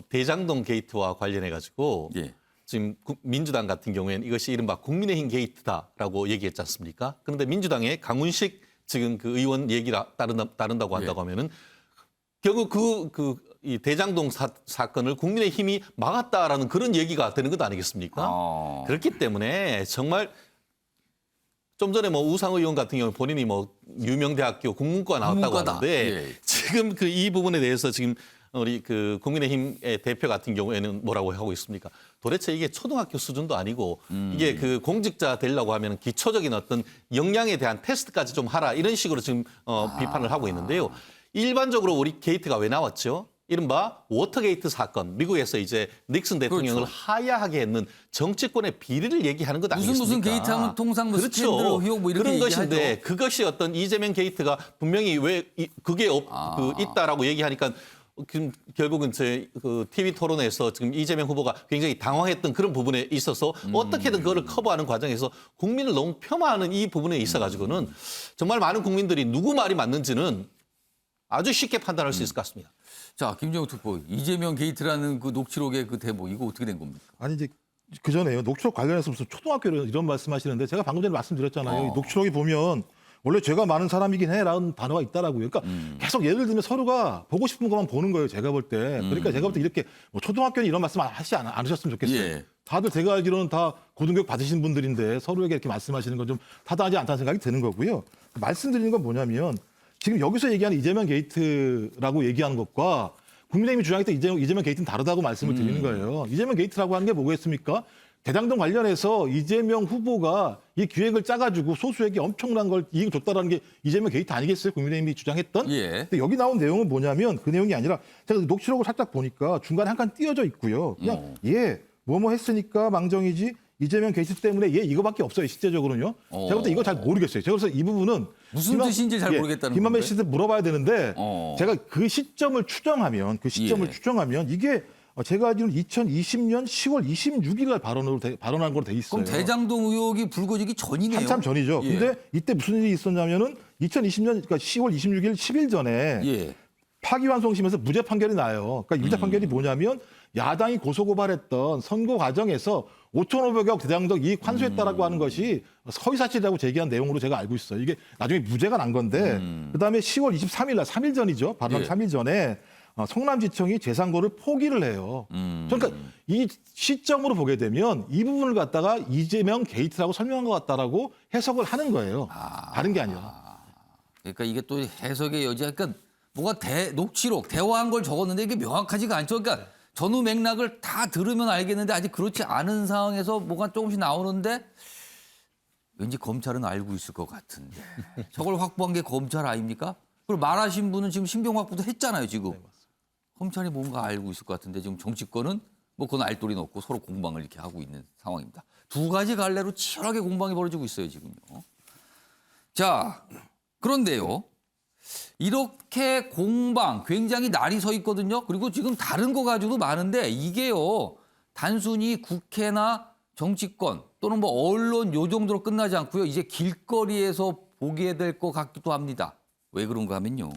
대장동 게이트와 관련해 가지고 예. 지금 민주당 같은 경우에는 이것이 이른바 국민의힘 게이트다라고 얘기했지 않습니까? 그런데 민주당의 강훈식 지금 그 의원 얘기를 따른다고 한다고 하면은 결국 이 대장동 사건을 국민의힘이 막았다라는 그런 얘기가 되는 것 아니겠습니까? 그렇기 때문에 정말 좀 전에 뭐 우상 의원 같은 경우는 본인이 뭐 유명대학교 국문과 나왔다고 국문과다. 하는데 예. 지금 그 이 부분에 대해서 지금 우리 그 국민의힘의 대표 같은 경우에는 뭐라고 하고 있습니까? 도대체 이게 초등학교 수준도 아니고 이게 그 공직자 되려고 하면 기초적인 어떤 역량에 대한 테스트까지 좀 하라 이런 식으로 지금 비판을 하고 있는데요. 일반적으로 우리 게이트가 왜 나왔죠? 이른바 워터게이트 사건, 미국에서 이제 닉슨 대통령을 그렇죠. 하야하게 했는 정치권의 비리를 얘기하는 것 아니겠습니까? 무슨 게이트하면 통상 뭐 그렇죠. 스캔들 의혹 뭐 이렇게 그런 얘기하죠. 것인데 그것이 어떤 이재명 게이트가 분명히 왜 그게 있다라고 얘기하니까 지금 결국은 그 TV 토론에서 지금 이재명 후보가 굉장히 당황했던 그런 부분에 있어서 어떻게든 그거를 커버하는 과정에서 국민을 너무 폄하하는 이 부분에 있어가지고는 정말 많은 국민들이 누구 말이 맞는지는 아주 쉽게 판단할 수 있을 것 같습니다. 자, 김정욱 특보, 이재명 게이트라는 그 녹취록의 그 대목 이거 어떻게 된 겁니까? 아니 이제 그 전에요. 녹취록 관련해서 무슨 초등학교 이런 말씀하시는데 제가 방금 전에 말씀드렸잖아요. 이 녹취록이 보면 원래 죄가 많은 사람이긴 해라는 단어가 있다라고요. 그러니까 계속 예를 들면 서로가 보고 싶은 것만 보는 거예요. 제가 볼 때. 그러니까 제가 볼 때 이렇게 뭐 초등학교는 이런 말씀 하시지 않으셨으면 좋겠어요. 예. 다들 제가 알기로는 다 고등교육 받으신 분들인데 서로에게 이렇게 말씀하시는 건 좀 타당하지 않다는 생각이 드는 거고요. 말씀드리는 건 뭐냐면 지금 여기서 얘기하는 이재명 게이트라고 얘기하는 것과 국민의힘이 주장했던 이재명 게이트는 다르다고 말씀을 드리는 거예요. 이재명 게이트라고 하는 게 뭐겠습니까? 대장동 관련해서 이재명 후보가 이 기획을 짜가지고 소수에게 엄청난 걸 이익을 줬다라는 게 이재명 게이트 아니겠어요? 국민의힘이 주장했던. 예. 근데 여기 나온 내용은 뭐냐면 그 내용이 아니라 제가 녹취록을 살짝 보니까 중간에 한 칸 띄어져 있고요. 그냥 뭐뭐 했으니까 망정이지 이재명 게이트 때문에 이거밖에 없어요. 실제적으로는요. 제가 볼 때 이거 잘 모르겠어요. 제가 그래서 이 부분은 무슨 뜻인지 잘 모르겠다는 김만배 건데? 씨한테 물어봐야 되는데 제가 그 시점을 추정하면 이게 제가 알기로는 2020년 10월 26일 날 발언한 걸로 돼 있어요. 그럼 대장동 의혹이 불거지기 전이네요. 한참 전이죠. 예. 근데 이때 무슨 일이 있었냐면은 2020년 그러니까 10월 26일 10일 전에 예. 파기환송심에서 무죄 판결이 나요. 그러니까 무죄 판결이 뭐냐면 야당이 고소고발했던 선고 과정에서 5,500억 대장동 이익 환수했다라고 하는 것이 허위사실이라고 제기한 내용으로 제가 알고 있어요. 이게 나중에 무죄가 난 건데 그다음에 10월 23일 날 3일 전이죠. 발언 3일 전에 성남지청이 재상고를 포기를 해요. 그러니까 이 시점으로 보게 되면 이 부분을 갖다가 이재명 게이트라고 설명한 것 같다라고 해석을 하는 거예요. 다른 게 아니라. 그러니까 이게 또 해석의 여지가 그러니까 뭐가 녹취록 대화한 걸 적었는데 이게 명확하지가 않죠. 그러니까 전후 맥락을 다 들으면 알겠는데 아직 그렇지 않은 상황에서 뭐가 조금씩 나오는데 왠지 검찰은 알고 있을 것 같은데 저걸 확보한 게 검찰 아닙니까? 그리고 말하신 분은 지금 신병 확보도 했잖아요. 지금. 검찰이 뭔가 알고 있을 것 같은데 지금 정치권은 뭐 그건 알도리는 없고 서로 공방을 이렇게 하고 있는 상황입니다. 두 가지 갈래로 치열하게 공방이 벌어지고 있어요. 지금요. 자, 그런데요. 이렇게 공방 굉장히 날이 서 있거든요. 그리고 지금 다른 거 가지고도 많은데 이게요. 단순히 국회나 정치권 또는 뭐 언론 요 정도로 끝나지 않고요. 이제 길거리에서 보게 될 것 같기도 합니다. 왜 그런가 하면요.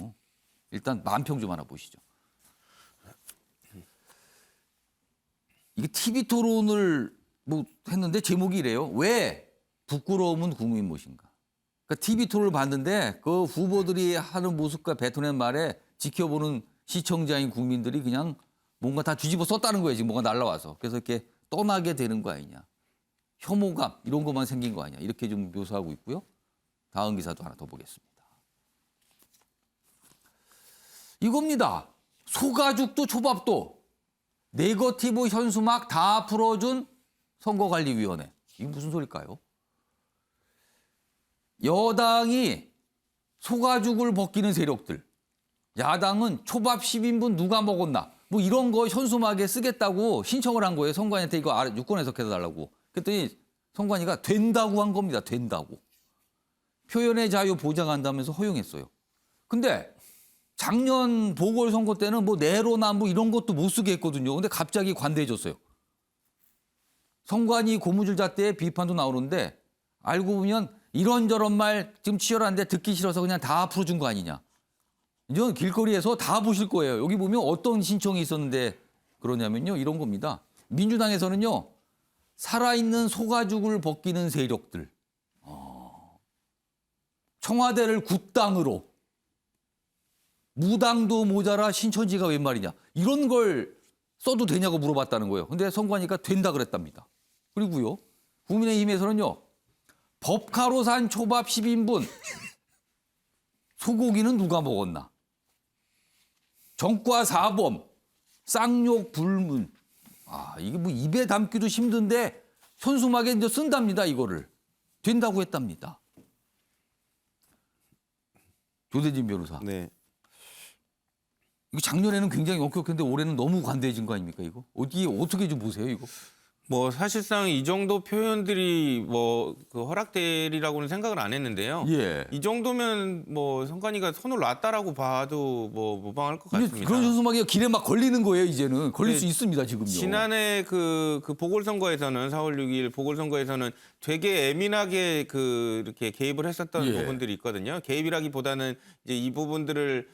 일단 만평 좀 하나 보시죠. 이게 TV 토론을 뭐 했는데 제목이 이래요. 왜 부끄러움은 국민 몫인가? 그러니까 TV 토론을 봤는데 그 후보들이 하는 모습과 뱉어낸 말에 지켜보는 시청자인 국민들이 그냥 뭔가 다 뒤집어 썼다는 거예요. 지금 뭔가 날라와서. 그래서 이렇게 떠나게 되는 거 아니냐. 혐오감 이런 것만 생긴 거 아니냐. 이렇게 좀 묘사하고 있고요. 다음 기사도 하나 더 보겠습니다. 이겁니다. 소가죽도 초밥도 네거티브 현수막 다 풀어준 선거관리위원회. 이게 무슨 소릴까요? 여당이 소가죽을 벗기는 세력들. 야당은 초밥 10인분 누가 먹었나. 뭐 이런 거 현수막에 쓰겠다고 신청을 한 거예요. 선관위한테 이거 유권 해석해서 달라고. 그랬더니 선관위가 된다고 한 겁니다. 된다고. 표현의 자유 보장한다면서 허용했어요. 근데 작년 보궐선거 때는 뭐 내로남부 이런 것도 못 쓰게 했거든요. 근데 갑자기 관대해졌어요. 선관위 고무줄 잣대에 비판도 나오는데 알고 보면 이런저런 말 지금 치열한데 듣기 싫어서 그냥 다 풀어준 거 아니냐. 이제 길거리에서 다 보실 거예요. 여기 보면 어떤 신청이 있었는데 그러냐면요. 이런 겁니다. 민주당에서는요. 살아있는 소가죽을 벗기는 세력들. 청와대를 굿당으로. 무당도 모자라 신천지가 웬 말이냐. 이런 걸 써도 되냐고 물어봤다는 거예요. 근데 선관위가 된다 그랬답니다. 그리고요. 국민의힘에서는요. 법카로 산 초밥 10인분. 소고기는 누가 먹었나. 정과 사범. 쌍욕 불문. 이게 뭐 입에 담기도 힘든데 현수막에 이제 쓴답니다. 이거를. 된다고 했답니다. 조대진 변호사. 네. 이거 작년에는 굉장히 엄격했는데 올해는 너무 관대해진 거 아닙니까 이거? 어떻게 좀 보세요 이거? 뭐 사실상 이 정도 표현들이 뭐 그 허락되리라고는 생각을 안 했는데요. 예. 이 정도면 뭐 선관위가 손을 놨다라고 봐도 뭐 무방할 것 같습니다. 그런 현수막이 길에 막 걸리는 거예요 이제는. 걸릴 네, 수 있습니다 지금요. 지난해 그 보궐선거에서는 4월 6일 보궐선거에서는 되게 예민하게 이렇게 개입을 했었던 예. 부분들이 있거든요. 개입이라기보다는 이제 이 부분들을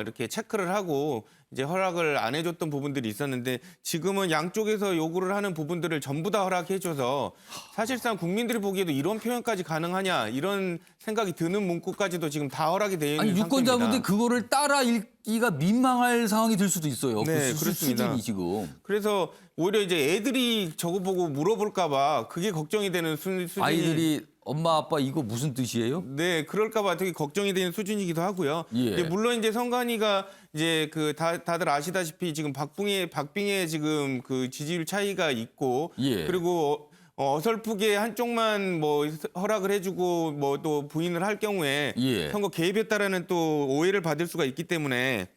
이렇게 체크를 하고 이제 허락을 안 해줬던 부분들이 있었는데 지금은 양쪽에서 요구를 하는 부분들을 전부 다 허락해줘서 사실상 국민들이 보기에도 이런 표현까지 가능하냐 이런 생각이 드는 문구까지도 지금 다 허락이 되어 있는 상태입니다. 유권자분들 그거를 따라 읽기가 민망할 상황이 될 수도 있어요. 네, 그렇습니다. 수준이 지금. 그래서 오히려 이제 애들이 저거 보고 물어볼까 봐 그게 걱정이 되는 수준이 아이들이 엄마 아빠 이거 무슨 뜻이에요? 네, 그럴까 봐 되게 걱정이 되는 수준이기도 하고요. 예. 물론 이제 선관위가 이제 다들 아시다시피 지금 박빙의 지금 그 지지율 차이가 있고 예. 그리고 어설프게 한쪽만 뭐 허락을 해주고 뭐 또 부인을 할 경우에 예. 선거 개입했다라는 또 오해를 받을 수가 있기 때문에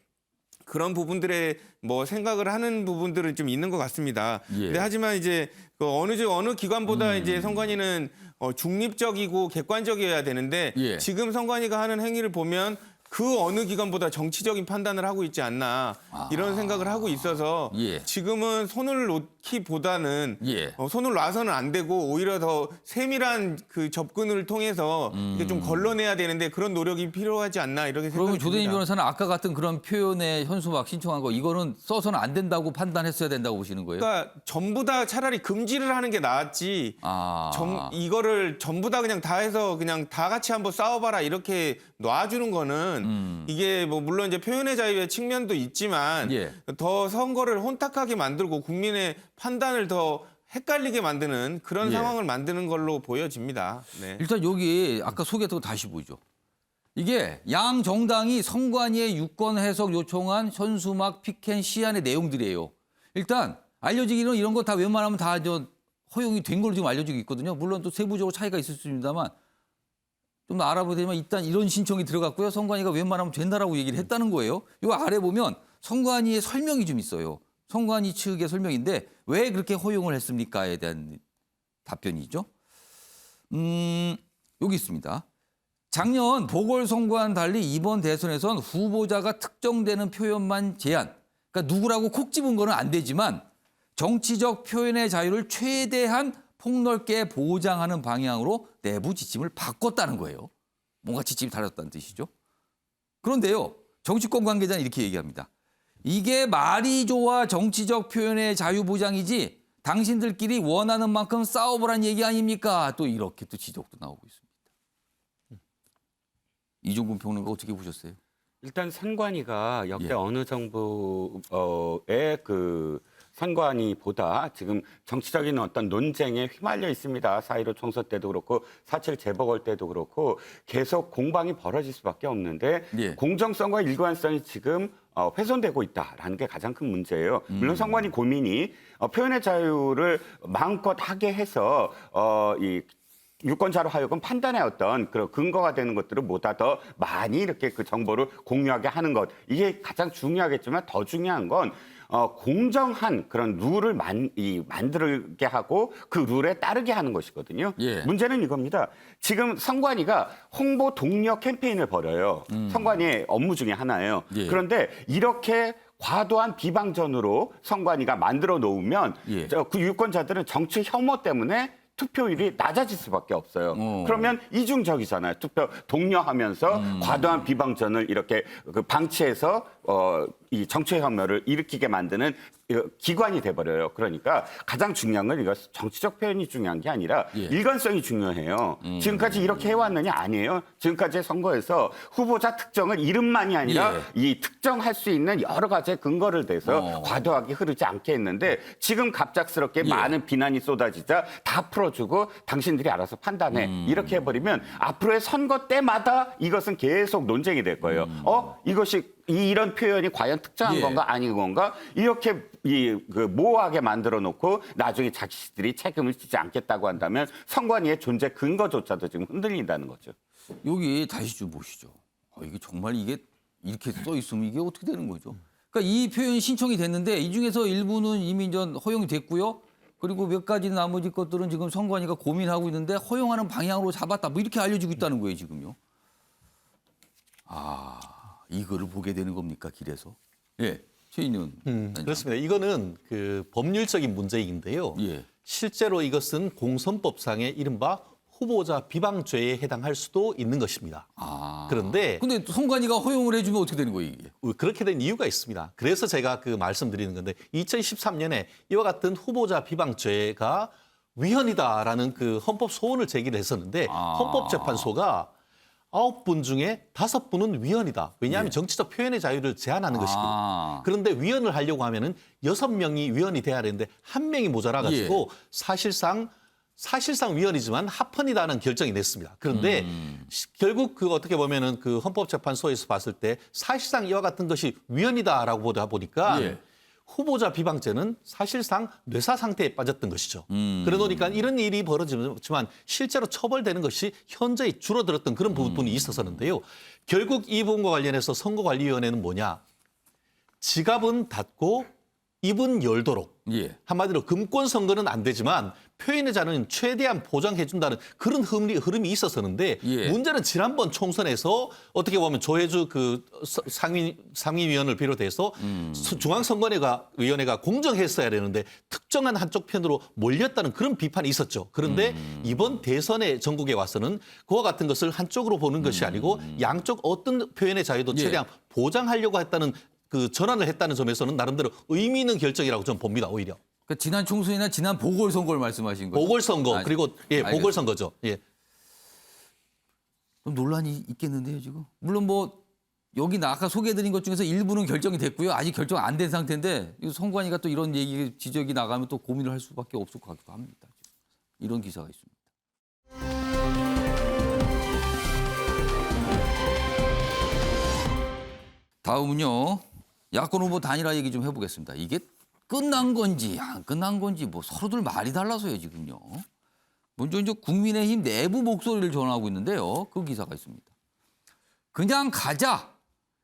그런 부분들에 뭐 생각을 하는 부분들은 좀 있는 것 같습니다. 예. 근데 하지만 이제 어느 기관보다 이제 선관위는 중립적이고 객관적이어야 되는데 예. 지금 선관위가 하는 행위를 보면 그 어느 기관보다 정치적인 판단을 하고 있지 않나 이런 생각을 하고 있어서 예. 지금은 손을 놓기보다는 예. 손을 놔서는 안 되고 오히려 더 세밀한 그 접근을 통해서 이게 좀 걸러내야 되는데 그런 노력이 필요하지 않나 이렇게 생각이 그러면 듭니다. 조대인 변호사는 아까 같은 그런 표현의 현수막 신청한 거 이거는 써서는 안 된다고 판단했어야 된다고 보시는 거예요? 그러니까 전부 다 차라리 금지를 하는 게 낫지. 이거를 전부 다 그냥 다 해서 그냥 다 같이 한번 싸워봐라 이렇게 놔주는 거는 이게 뭐 물론 이제 표현의 자유의 측면도 있지만 예. 더 선거를 혼탁하게 만들고 국민의 판단을 더 헷갈리게 만드는 그런 예. 상황을 만드는 걸로 보여집니다. 네. 일단 여기 아까 소개했던 거 다시 보죠. 이게 양 정당이 선관위에 유권 해석 요청한 현수막 피켓 시안의 내용들이에요. 일단 알려지기는 이런 거 다 웬만하면 다 허용이 된 걸로 지금 알려지고 있거든요. 물론 또 세부적으로 차이가 있을 수 있습니다만 좀 알아보게 되면 일단 이런 신청이 들어갔고요. 선관위가 웬만하면 된다라고 얘기를 했다는 거예요. 이 아래 보면 선관위의 설명이 좀 있어요. 선관위 측의 설명인데 왜 그렇게 허용을 했습니까에 대한 답변이죠. 여기 있습니다. 작년 보궐선거와는 달리 이번 대선에선 후보자가 특정되는 표현만 제한. 그러니까 누구라고 콕 집은 거는 안 되지만 정치적 표현의 자유를 최대한 폭넓게 보장하는 방향으로 내부 지침을 바꿨다는 거예요. 뭔가 지침이 달랐다는 뜻이죠. 그런데요, 정치권 관계자는 이렇게 얘기합니다. 이게 말이 좋아 정치적 표현의 자유 보장이지 당신들끼리 원하는 만큼 싸워보란 얘기 아닙니까? 또 이렇게 또 지적도 나오고 있습니다. 이종근 평론가 어떻게 보셨어요? 일단 선관위가 역대 예. 어느 정부의 그 선관위보다 지금 정치적인 어떤 논쟁에 휘말려 있습니다. 4.15 총선 때도 그렇고 4.7 재보궐 때도 그렇고 계속 공방이 벌어질 수밖에 없는데 예. 공정성과 일관성이 지금 훼손되고 있다라는 게 가장 큰 문제예요. 물론 선관위 고민이 표현의 자유를 마음껏 하게 해서 이 유권자로 하여금 판단의 어떤 그런 근거가 되는 것들을 보다 더 많이 이렇게 그 정보를 공유하게 하는 것, 이게 가장 중요하겠지만 더 중요한 건 공정한 그런 룰을 만들게 하고 그 룰에 따르게 하는 것이거든요. 예. 문제는 이겁니다. 지금 선관위가 홍보 독려 캠페인을 벌여요. 선관위의 업무 중에 하나예요. 예. 그런데 이렇게 과도한 비방전으로 선관위가 만들어 놓으면 예. 그 유권자들은 정치 혐오 때문에 투표율이 낮아질 수밖에 없어요. 그러면 이중적이잖아요. 투표 독려하면서 과도한 비방전을 이렇게 그 방치해서 이 정치 혐오를 일으키게 만드는 기관이 돼버려요. 그러니까 가장 중요한 건 이거 정치적 표현이 중요한 게 아니라 예. 일관성이 중요해요. 지금까지 이렇게 해왔느냐? 아니에요. 지금까지의 선거에서 후보자 특정은 이름만이 아니라 예. 이 특정할 수 있는 여러 가지의 근거를 대서 과도하게 흐르지 않게 했는데 지금 갑작스럽게 예. 많은 비난이 쏟아지자 다 풀어주고 당신들이 알아서 판단해. 이렇게 해버리면 앞으로의 선거 때마다 이것은 계속 논쟁이 될 거예요. 이것이 이런 표현이 과연 특정한 예. 건가 아닌 건가 이렇게 그 모호하게 만들어 놓고 나중에 자기들이 책임을 지지 않겠다고 한다면 선관위의 존재 근거조차도 지금 흔들린다는 거죠. 여기 다시 좀 보시죠. 이게 정말 이게 이렇게 써 있으면 이게 어떻게 되는 거죠? 그러니까 이 표현이 신청이 됐는데 이 중에서 일부는 이미 전 허용이 됐고요. 그리고 몇 가지 나머지 것들은 지금 선관위가 고민하고 있는데 허용하는 방향으로 잡았다. 뭐 이렇게 알려지고 있다는 거예요, 지금요. 이거를 보게 되는 겁니까, 길에서? 예, 최인윤. 그렇습니다. 이거는 그 법률적인 문제인데요. 예. 실제로 이것은 공선법상의 이른바 후보자 비방죄에 해당할 수도 있는 것입니다. 그런데 근데 선관위가 허용을 해주면 어떻게 되는 거예요, 이게? 그렇게 된 이유가 있습니다. 그래서 제가 그 말씀드리는 건데 2013년에 이와 같은 후보자 비방죄가 위헌이다라는 그 헌법 소원을 제기를 했었는데 헌법재판소가 9분 중에 5분은 위헌이다. 왜냐하면 정치적 표현의 자유를 제한하는 것이고. 그런데 위헌을 하려고 하면은 6명이 위헌이 돼야 되는데 1명이 모자라 가지고 사실상 위헌이지만 합헌이다는 결정이 냈습니다. 그런데 결국 그 어떻게 보면은 그 헌법재판소에서 봤을 때 사실상 이와 같은 것이 위헌이다라고 보다 보니까 후보자 비방죄는 사실상 뇌사 상태에 빠졌던 것이죠. 그러니까 이런 일이 벌어지지만 실제로 처벌되는 것이 현저히 줄어들었던 그런 부분이 있었었는데요. 결국 이 부분과 관련해서 선거관리위원회는 뭐냐. 지갑은 닫고 입은 열도록. 한마디로 금권 선거는 안 되지만 표현의 자유는 최대한 보장해준다는 그런 흐름이 있었었는데 문제는 지난번 총선에서 어떻게 보면 조혜주 그 상임위원을 비롯해서 중앙선거위원회가 공정했어야 되는데 특정한 한쪽 편으로 몰렸다는 그런 비판이 있었죠. 그런데 이번 대선의 전국에 와서는 그와 같은 것을 한쪽으로 보는 것이 아니고 양쪽 어떤 표현의 자유도 최대한 보장하려고 했다는 그 전환을 했다는 점에서는 나름대로 의미 있는 결정이라고 저는 봅니다. 오히려. 그러니까 지난 총선이나 지난 보궐선거를 말씀하신 거죠? 보궐선거 그리고 보궐선거죠. 그럼 논란이 있겠는데요, 지금? 물론 뭐 여기 아까 소개해드린 것 중에서 일부는 결정이 됐고요. 아직 결정 안 된 상태인데 선관위가 또 이런 지적이 나가면 또 고민을 할 수밖에 없을 것 같기도 합니다. 이런 기사가 있습니다. 다음은요. 야권 후보 단일화 얘기 좀 해보겠습니다. 이게 끝난 건지 안 끝난 건지 뭐 서로들 말이 달라서요, 지금요. 먼저 이제 국민의힘 내부 목소리를 전하고 있는데요. 그 기사가 있습니다. 그냥 가자.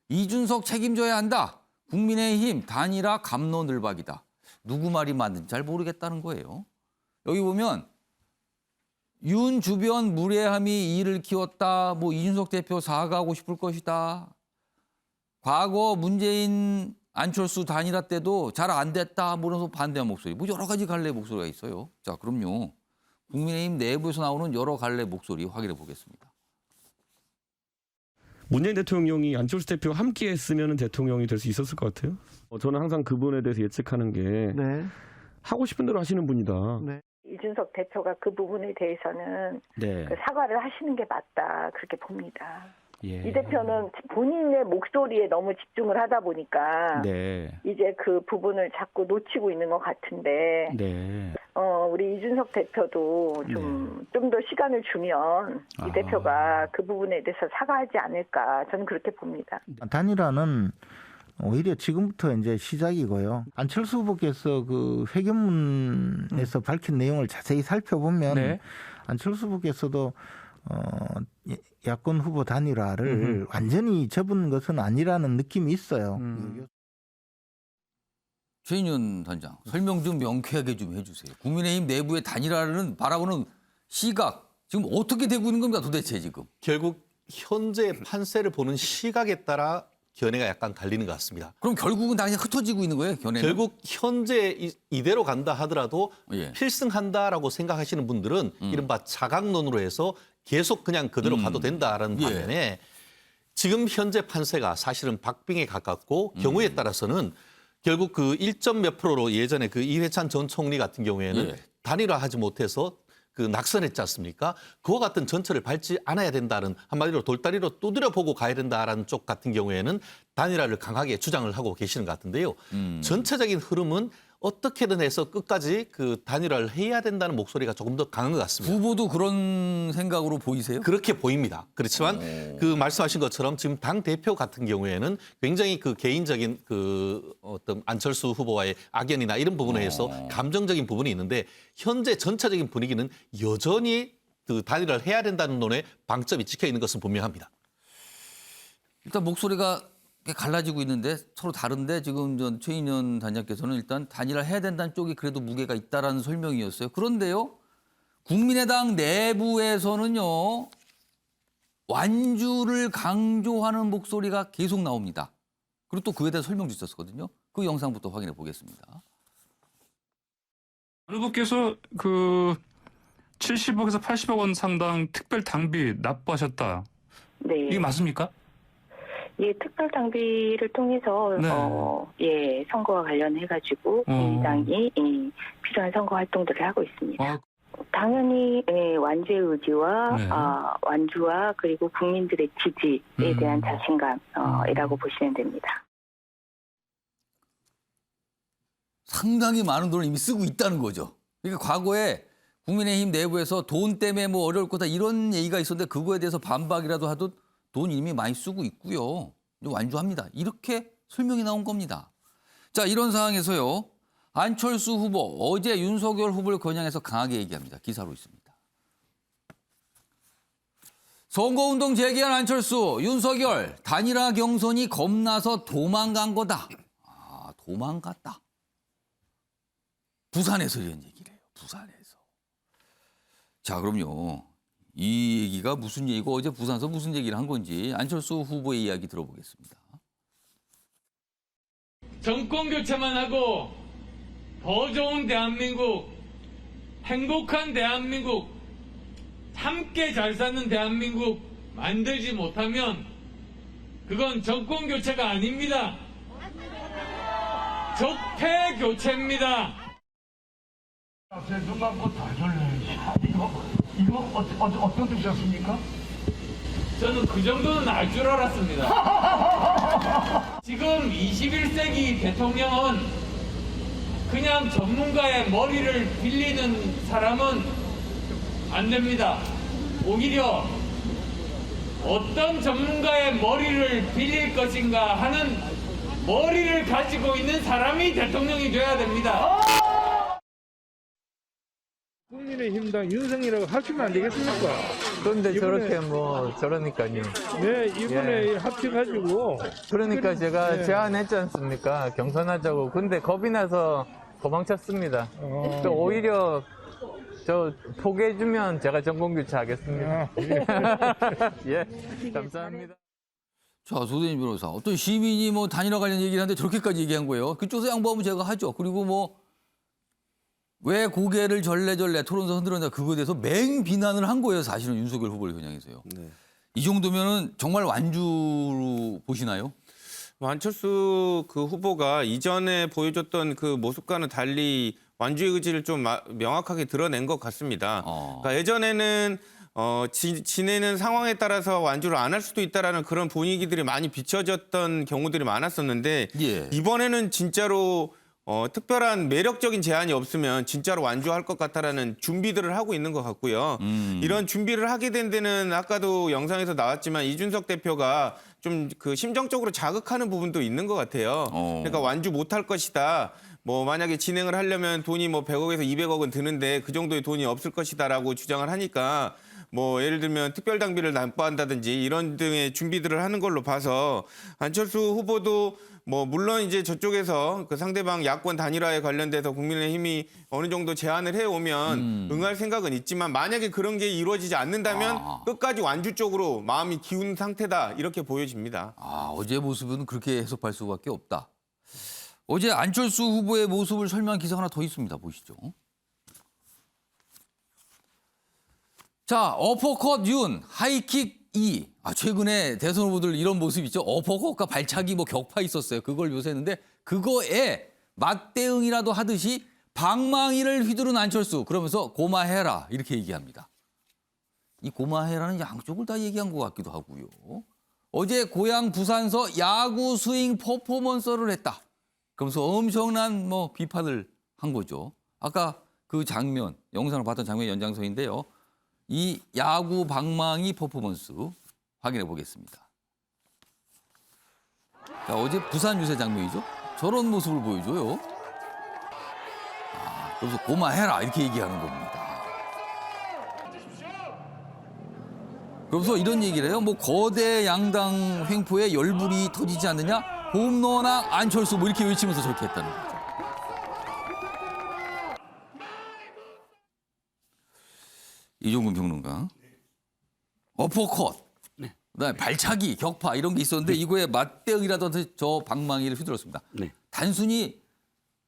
이준석 책임져야 한다. 국민의힘 단일화 갑론을박이다. 누구 말이 맞는지 잘 모르겠다는 거예요. 여기 보면 윤 주변 무례함이 이를 키웠다. 뭐 이준석 대표 사과하고 싶을 것이다. 과거 문재인 안철수 단일화 때도 잘 안 됐다. 뭐라서 반대한 목소리. 뭐 여러 가지 갈래의 목소리가 있어요. 자, 그럼요. 국민의힘 내부에서 나오는 여러 갈래 목소리 확인해 보겠습니다. 문재인 대통령이 안철수 대표와 함께 했으면 대통령이 될 수 있었을 것 같아요. 저는 항상 그분에 대해서 예측하는 게 하고 싶은 대로 하시는 분이다. 이준석 대표가 그 부분에 대해서는 그 사과를 하시는 게 맞다 그렇게 봅니다. 이 대표는 본인의 목소리에 너무 집중을 하다 보니까 이제 그 부분을 자꾸 놓치고 있는 것 같은데 우리 이준석 대표도 좀 더 시간을 주면 이 대표가 그 부분에 대해서 사과하지 않을까 저는 그렇게 봅니다. 단일화는 오히려 지금부터 이제 시작이고요. 안철수 후보께서 그 회견문에서 밝힌 내용을 자세히 살펴보면 안철수 후보께서도 야권 후보 단일화를 완전히 접은 것은 아니라는 느낌이 있어요. 최인현 단장, 설명 좀 명쾌하게 좀 해주세요. 국민의힘 내부의 단일화를 바라보는 시각, 지금 어떻게 되고 있는 겁니까 도대체 지금? 결국 현재 판세를 보는 시각에 따라 견해가 약간 갈리는 것 같습니다. 그럼 결국은 다 그냥 흩어지고 있는 거예요, 견해는? 결국 현재 이대로 간다 하더라도 예. 필승한다라고 생각하시는 분들은 이른바 자각론으로 해서 계속 그냥 그대로 가도 된다라는 반면에 지금 현재 판세가 사실은 박빙에 가깝고 경우에 따라서는 결국 그 1점 몇 프로로 예전에 그 이회찬 전 총리 같은 경우에는 단일화하지 못해서 그 낙선했지 않습니까? 그와 같은 전철을 밟지 않아야 된다는 한마디로 돌다리로 두드려 보고 가야 된다라는 쪽 같은 경우에는 단일화를 강하게 주장을 하고 계시는 것 같은데요. 전체적인 흐름은 어떻게든 해서 끝까지 그 단일화를 해야 된다는 목소리가 조금 더 강한 것 같습니다. 후보도 그런 생각으로 보이세요? 그렇게 보입니다. 그렇지만 그 말씀하신 것처럼 지금 당 대표 같은 경우에는 굉장히 그 개인적인 그 어떤 안철수 후보와의 악연이나 이런 부분에 의해서 감정적인 부분이 있는데 현재 전체적인 분위기는 여전히 그 단일화를 해야 된다는 논에 방점이 찍혀 있는 것은 분명합니다. 일단 목소리가 갈라지고 있는데 서로 다른데 지금 전 최인현 단장께서는 일단 단일화 해야 된다는 쪽이 그래도 무게가 있다라는 설명이었어요. 그런데요, 국민의당 내부에서는요 완주를 강조하는 목소리가 계속 나옵니다. 그리고 또 그에 대해 설명 주셨거든요. 그 영상부터 확인해 보겠습니다. 안 후보께서 그 70억에서 80억 원 상당 특별 당비 납부하셨다. 네. 이게 맞습니까? 예, 특별 당비를 통해서 선거와 관련해가지고 민주당이 필요한 선거 활동들을 하고 있습니다. 당연히 완주의 의지와 완주와 그리고 국민들의 지지에 대한 자신감이라고 보시면 됩니다. 상당히 많은 돈을 이미 쓰고 있다는 거죠. 그러니까 과거에 국민의힘 내부에서 돈 때문에 뭐 어려울 거다 이런 얘기가 있었는데 그거에 대해서 반박이라도 하듯 돈 이미 많이 쓰고 있고요. 완주합니다. 이렇게 설명이 나온 겁니다. 자, 이런 상황에서요. 안철수 후보 어제 윤석열 후보를 겨냥해서 강하게 얘기합니다. 기사로 있습니다. 선거운동 재개한 안철수, 윤석열 단일화 경선이 겁나서 도망간 거다. 아, 도망갔다. 부산에서 이런 얘기를 해요. 부산에서. 자, 그럼요. 이 얘기가 무슨 얘기고 어제 부산에서 무슨 얘기를 한 건지 안철수 후보의 이야기 들어보겠습니다. 정권 교체만 하고 더 좋은 대한민국, 행복한 대한민국, 함께 잘 사는 대한민국 만들지 못하면 그건 정권 교체가 아닙니다. 적폐 교체입니다. 눈 감고 다 졸려요. 이거 어떤 뜻이었습니까? 저는 그 정도는 알 줄 알았습니다. 지금 21세기 대통령은 그냥 전문가의 머리를 빌리는 사람은 안 됩니다. 오히려 어떤 전문가의 머리를 빌릴 것인가 하는 머리를 가지고 있는 사람이 대통령이 돼야 됩니다. 국민의힘당 윤석열하고 합치면 안 되겠습니까? 그런데 저렇게 뭐 저러니까요. 네, 이번에 합쳐가지고. 그러니까 제가 제안했지 않습니까? 경선하자고. 근데 겁이 나서 도망쳤습니다. 또 오히려 저 포기해주면 제가 정권 교체하겠습니다. 예, 감사합니다. 자, 조대진 변호사. 어떤 시민이 뭐 단일화 관련 얘기를 하는데 저렇게까지 얘기한 거예요. 그쪽에서 양보하면 제가 하죠. 그리고 뭐 왜 고개를 절레절레 토론에서 흔들었냐 그거에 대해서 맹비난을 한 거예요. 사실은 윤석열 후보를 겨냥해서요. 네. 이 정도면은 정말 완주로 보시나요? 안철수 그 후보가 이전에 보여줬던 그 모습과는 달리 완주의 의지를 좀 명확하게 드러낸 것 같습니다. 그러니까 예전에는 지내는 상황에 따라서 완주를 안 할 수도 있다라는 그런 분위기들이 많이 비춰졌던 경우들이 많았었는데 예. 이번에는 진짜로 특별한 매력적인 제안이 없으면 진짜로 완주할 것 같다라는 준비들을 하고 있는 것 같고요. 이런 준비를 하게 된 데는 아까도 영상에서 나왔지만 이준석 대표가 좀 그 심정적으로 자극하는 부분도 있는 것 같아요. 그러니까 완주 못할 것이다. 뭐 만약에 진행을 하려면 돈이 뭐 100억에서 200억은 드는데 그 정도의 돈이 없을 것이다라고 주장을 하니까 뭐 예를 들면 특별당비를 납부한다든지 이런 등의 준비들을 하는 걸로 봐서 안철수 후보도 뭐 물론 이제 저쪽에서 그 상대방 야권 단일화에 관련돼서 국민의힘이 어느 정도 제안을 해오면 응할 생각은 있지만 만약에 그런 게 이루어지지 않는다면 끝까지 완주 쪽으로 마음이 기운 상태다 이렇게 보여집니다. 어제 모습은 그렇게 해석할 수밖에 없다. 어제 안철수 후보의 모습을 설명한 기사가 하나 더 있습니다. 보시죠. 자, 어퍼컷 윤, 하이킥 이. 최근에 대선 후보들 이런 모습 있죠. 어퍼컷과 발차기 뭐 격파 있었어요. 그걸 묘사했는데 그거에 맞대응이라도 하듯이 방망이를 휘두른 안철수. 그러면서 고마해라 이렇게 얘기합니다. 이 고마해라는 양쪽을 다 얘기한 것 같기도 하고요. 어제 고향 부산서 야구 스윙 퍼포먼스를 했다. 그러면서 엄청난 뭐 비판을 한 거죠. 아까 그 장면, 영상을 봤던 장면 연장선인데요. 이 야구 방망이 퍼포먼스 확인해 보겠습니다. 자, 어제 부산 유세 장면이죠. 저런 모습을 보여줘요. 그래서 고마해라 이렇게 얘기하는 겁니다. 그래서 이런 얘기를 해요. 뭐 거대 양당 횡포에 열불이 터지지 않느냐? 홈런왕 안철수 뭐 이렇게 외치면서 저렇게 했다는 거죠. 이종근 평론가. 어퍼컷, 그다음에 발차기, 격파 이런 게 있었는데 이거에 맞대응이라도 저 방망이를 휘둘렀습니다. 단순히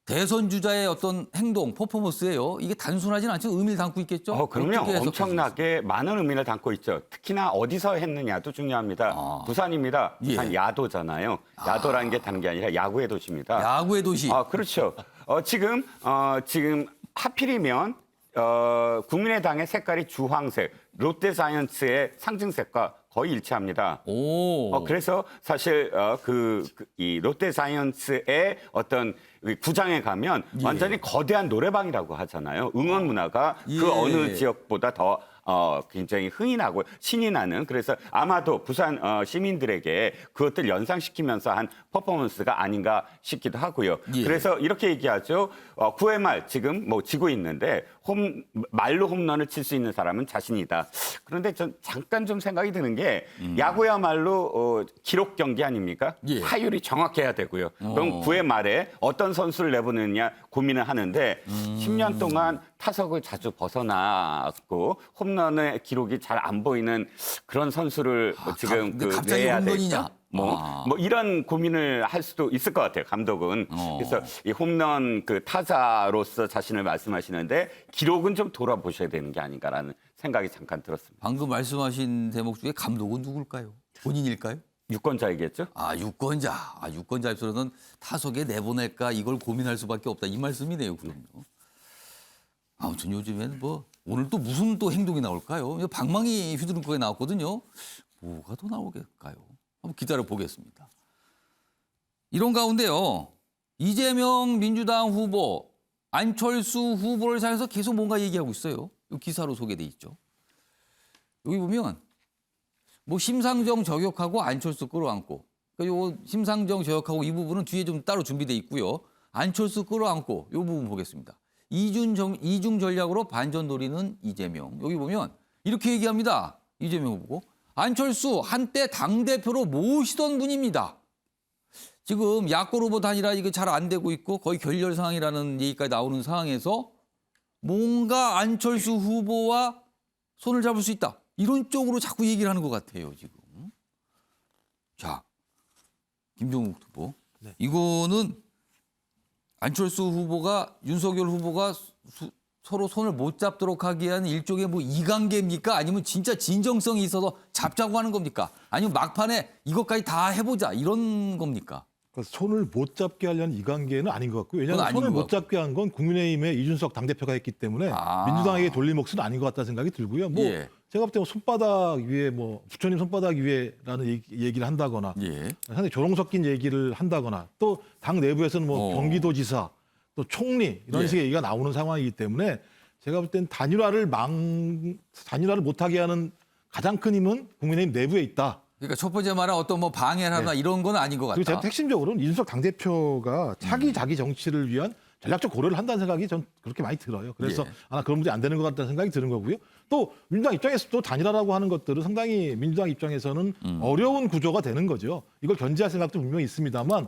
대선 주자의 어떤 행동, 퍼포먼스예요. 이게 단순하진 않죠. 의미를 담고 있겠죠. 그럼요. 엄청나게 많은 의미를 담고 있죠. 특히나 어디서 했느냐도 중요합니다. 부산입니다. 부산 야도잖아요. 야도라는 게 다른 게 아니라 야구의 도시입니다. 야구의 도시. 그렇죠. 지금 하필이면 국민의당의 색깔이 주황색, 롯데자이언츠의 상징색과 거의 일치합니다. 그래서 사실 이 롯데자이언츠의 어떤 구장에 가면 완전히 거대한 노래방이라고 하잖아요. 응원 문화가 그 어느 지역보다 더 굉장히 흥이 나고 신이 나는, 그래서 아마도 부산 시민들에게 그것들 연상시키면서 한 퍼포먼스가 아닌가 싶기도 하고요. 그래서 이렇게 얘기하죠. 9회 말 지금 뭐 지고 있는데 말로 홈런을 칠 수 있는 사람은 자신이다. 그런데 전 잠깐 좀 생각이 드는 게 야구야말로 기록 경기 아닙니까? 타율이 정확해야 되고요. 그럼 9회 말에 어떤 선수를 내보느냐 고민을 하는데 10년 동안 타석을 자주 벗어났고 홈런의 기록이 잘 안 보이는 그런 선수를 지금 갑자기 내야 홈런이냐? 뭐 이런 고민을 할 수도 있을 것 같아요, 감독은. 그래서 이 홈런 타자로서 자신을 말씀하시는데 기록은 좀 돌아보셔야 되는 게 아닌가라는 생각이 잠깐 들었습니다. 방금 말씀하신 대목 중에 감독은 누굴까요? 본인일까요? 유권자이겠죠? 유권자. 유권자 입장에서는 타석에 내보낼까 이걸 고민할 수밖에 없다. 이 말씀이네요, 그럼요. 아무튼 요즘에는 뭐 오늘 또 무슨 또 행동이 나올까요? 방망이 휘두른 거에 나왔거든요. 뭐가 더 나오겠까요? 한번 기다려 보겠습니다. 이런 가운데요. 이재명 민주당 후보, 안철수 후보를 향해서 계속 뭔가 얘기하고 있어요. 이 기사로 소개돼 있죠. 여기 보면 뭐 심상정 저격하고 안철수 끌어안고, 요 심상정 저격하고 이 부분은 뒤에 좀 따로 준비돼 있고요. 안철수 끌어안고 이 부분 보겠습니다. 이중 전략으로 반전 노리는 이재명. 여기 보면 이렇게 얘기합니다. 이재명 후보. 안철수 한때 당대표로 모시던 분입니다. 지금 야권 후보 단일화 이게 잘 안 되고 있고 거의 결렬 상황이라는 얘기까지 나오는 상황에서 뭔가 안철수 후보와 손을 잡을 수 있다. 이런 쪽으로 자꾸 얘기를 하는 것 같아요, 지금. 자, 김종국 후보. 이거는 안철수 후보가 윤석열 후보가 서로 손을 못 잡도록 하기 위한 일종의 뭐 이관계입니까? 아니면 진짜 진정성이 있어서 잡자고 하는 겁니까? 아니면 막판에 이것까지 다 해보자 이런 겁니까? 그러니까 손을 못 잡게 하려는 이관계는 아닌 것 같고요. 왜냐하면 손을 못 잡게 한 건 국민의힘의 이준석 당대표가 했기 때문에 민주당에게 돌릴 몫은 아닌 것 같다는 생각이 들고요. 뭐 제가 볼 때 손바닥 위에 뭐 부처님 손바닥 위에라는 얘기를 한다거나 상당히 조롱 섞인 얘기를 한다거나 또 당 내부에서는 뭐 경기도지사 또 총리 이런 식의 얘기가 나오는 상황이기 때문에 제가 볼 땐 단일화를 못하게 하는 가장 큰 힘은 국민의힘 내부에 있다. 그러니까 첫 번째 말은 어떤 뭐 방해를 하거나 이런 건 아닌 것 같다. 그리고 제가 핵심적으로는 이준석 당대표가 자기 정치를 위한 전략적 고려를 한다는 생각이 전 그렇게 많이 들어요. 그래서 그런 문제 안 되는 것 같다는 생각이 드는 거고요. 또 민주당 입장에서도 단일화라고 하는 것들은 상당히 민주당 입장에서는 어려운 구조가 되는 거죠. 이걸 견제할 생각도 분명히 있습니다만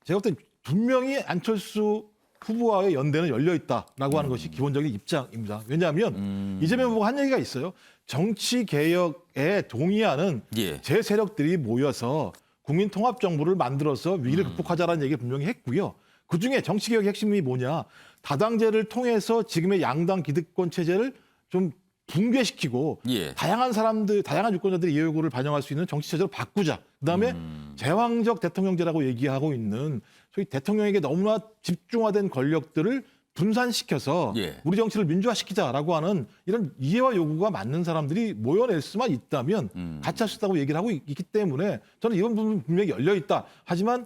제가 볼 때 분명히 안철수 후보와의 연대는 열려 있다라고 하는 것이 기본적인 입장입니다. 왜냐하면 이재명 후보가 한 얘기가 있어요. 정치 개혁에 동의하는 제 세력들이 모여서 국민 통합 정부를 만들어서 위기를 극복하자라는 얘기를 분명히 했고요. 그중에 정치 개혁의 핵심이 뭐냐? 다당제를 통해서 지금의 양당 기득권 체제를 좀 붕괴시키고 다양한 사람들, 다양한 유권자들의 이해 요구를 반영할 수 있는 정치 체제로 바꾸자. 그다음에 제왕적 대통령제라고 얘기하고 있는 소위 대통령에게 너무나 집중화된 권력들을 분산시켜서 우리 정치를 민주화시키자라고 하는 이런 이해와 요구가 맞는 사람들이 모여낼 수만 있다면 같이 할 수 있다고 얘기를 하고 있기 때문에 저는 이런 부분 분명히 열려 있다. 하지만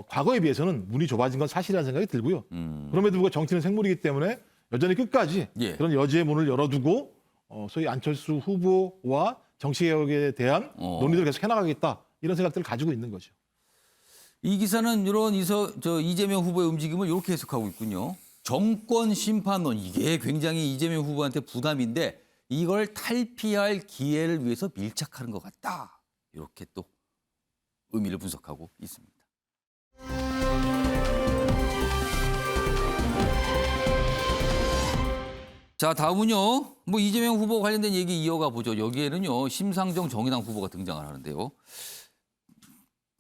과거에 비해서는 문이 좁아진 건 사실이라는 생각이 들고요. 그럼에도 불구하고 정치는 생물이기 때문에 여전히 끝까지 그런 여지의 문을 열어두고 소위 안철수 후보와 정치개혁에 대한 논의들을 계속 해나가겠다. 이런 생각들을 가지고 있는 거죠. 이 기사는 이런 이재명 후보의 움직임을 이렇게 해석하고 있군요. 정권 심판론, 이게 굉장히 이재명 후보한테 부담인데 이걸 탈피할 기회를 위해서 밀착하는 것 같다. 이렇게 또 의미를 분석하고 있습니다. 자, 다음은요. 뭐 이재명 후보 관련된 얘기 이어가 보죠. 여기에는요. 심상정 정의당 후보가 등장을 하는데요.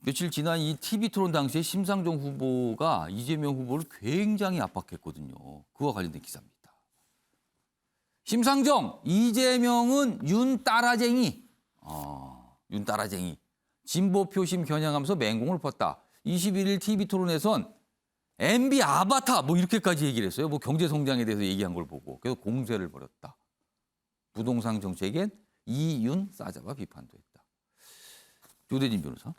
며칠 지난 이 TV 토론 당시에 심상정 후보가 이재명 후보를 굉장히 압박했거든요. 그와 관련된 기사입니다. 심상정, 이재명은 윤 따라쟁이. 윤 따라쟁이. 진보 표심 겨냥하면서 맹공을 폈다. 21일 TV 토론에선 MB 아바타 뭐 이렇게까지 얘기를 했어요. 뭐 경제 성장에 대해서 얘기한 걸 보고. 그래서 공세를 벌였다. 부동산 정책엔 이윤 싸잡아 비판도 했다. 조대진 변호사.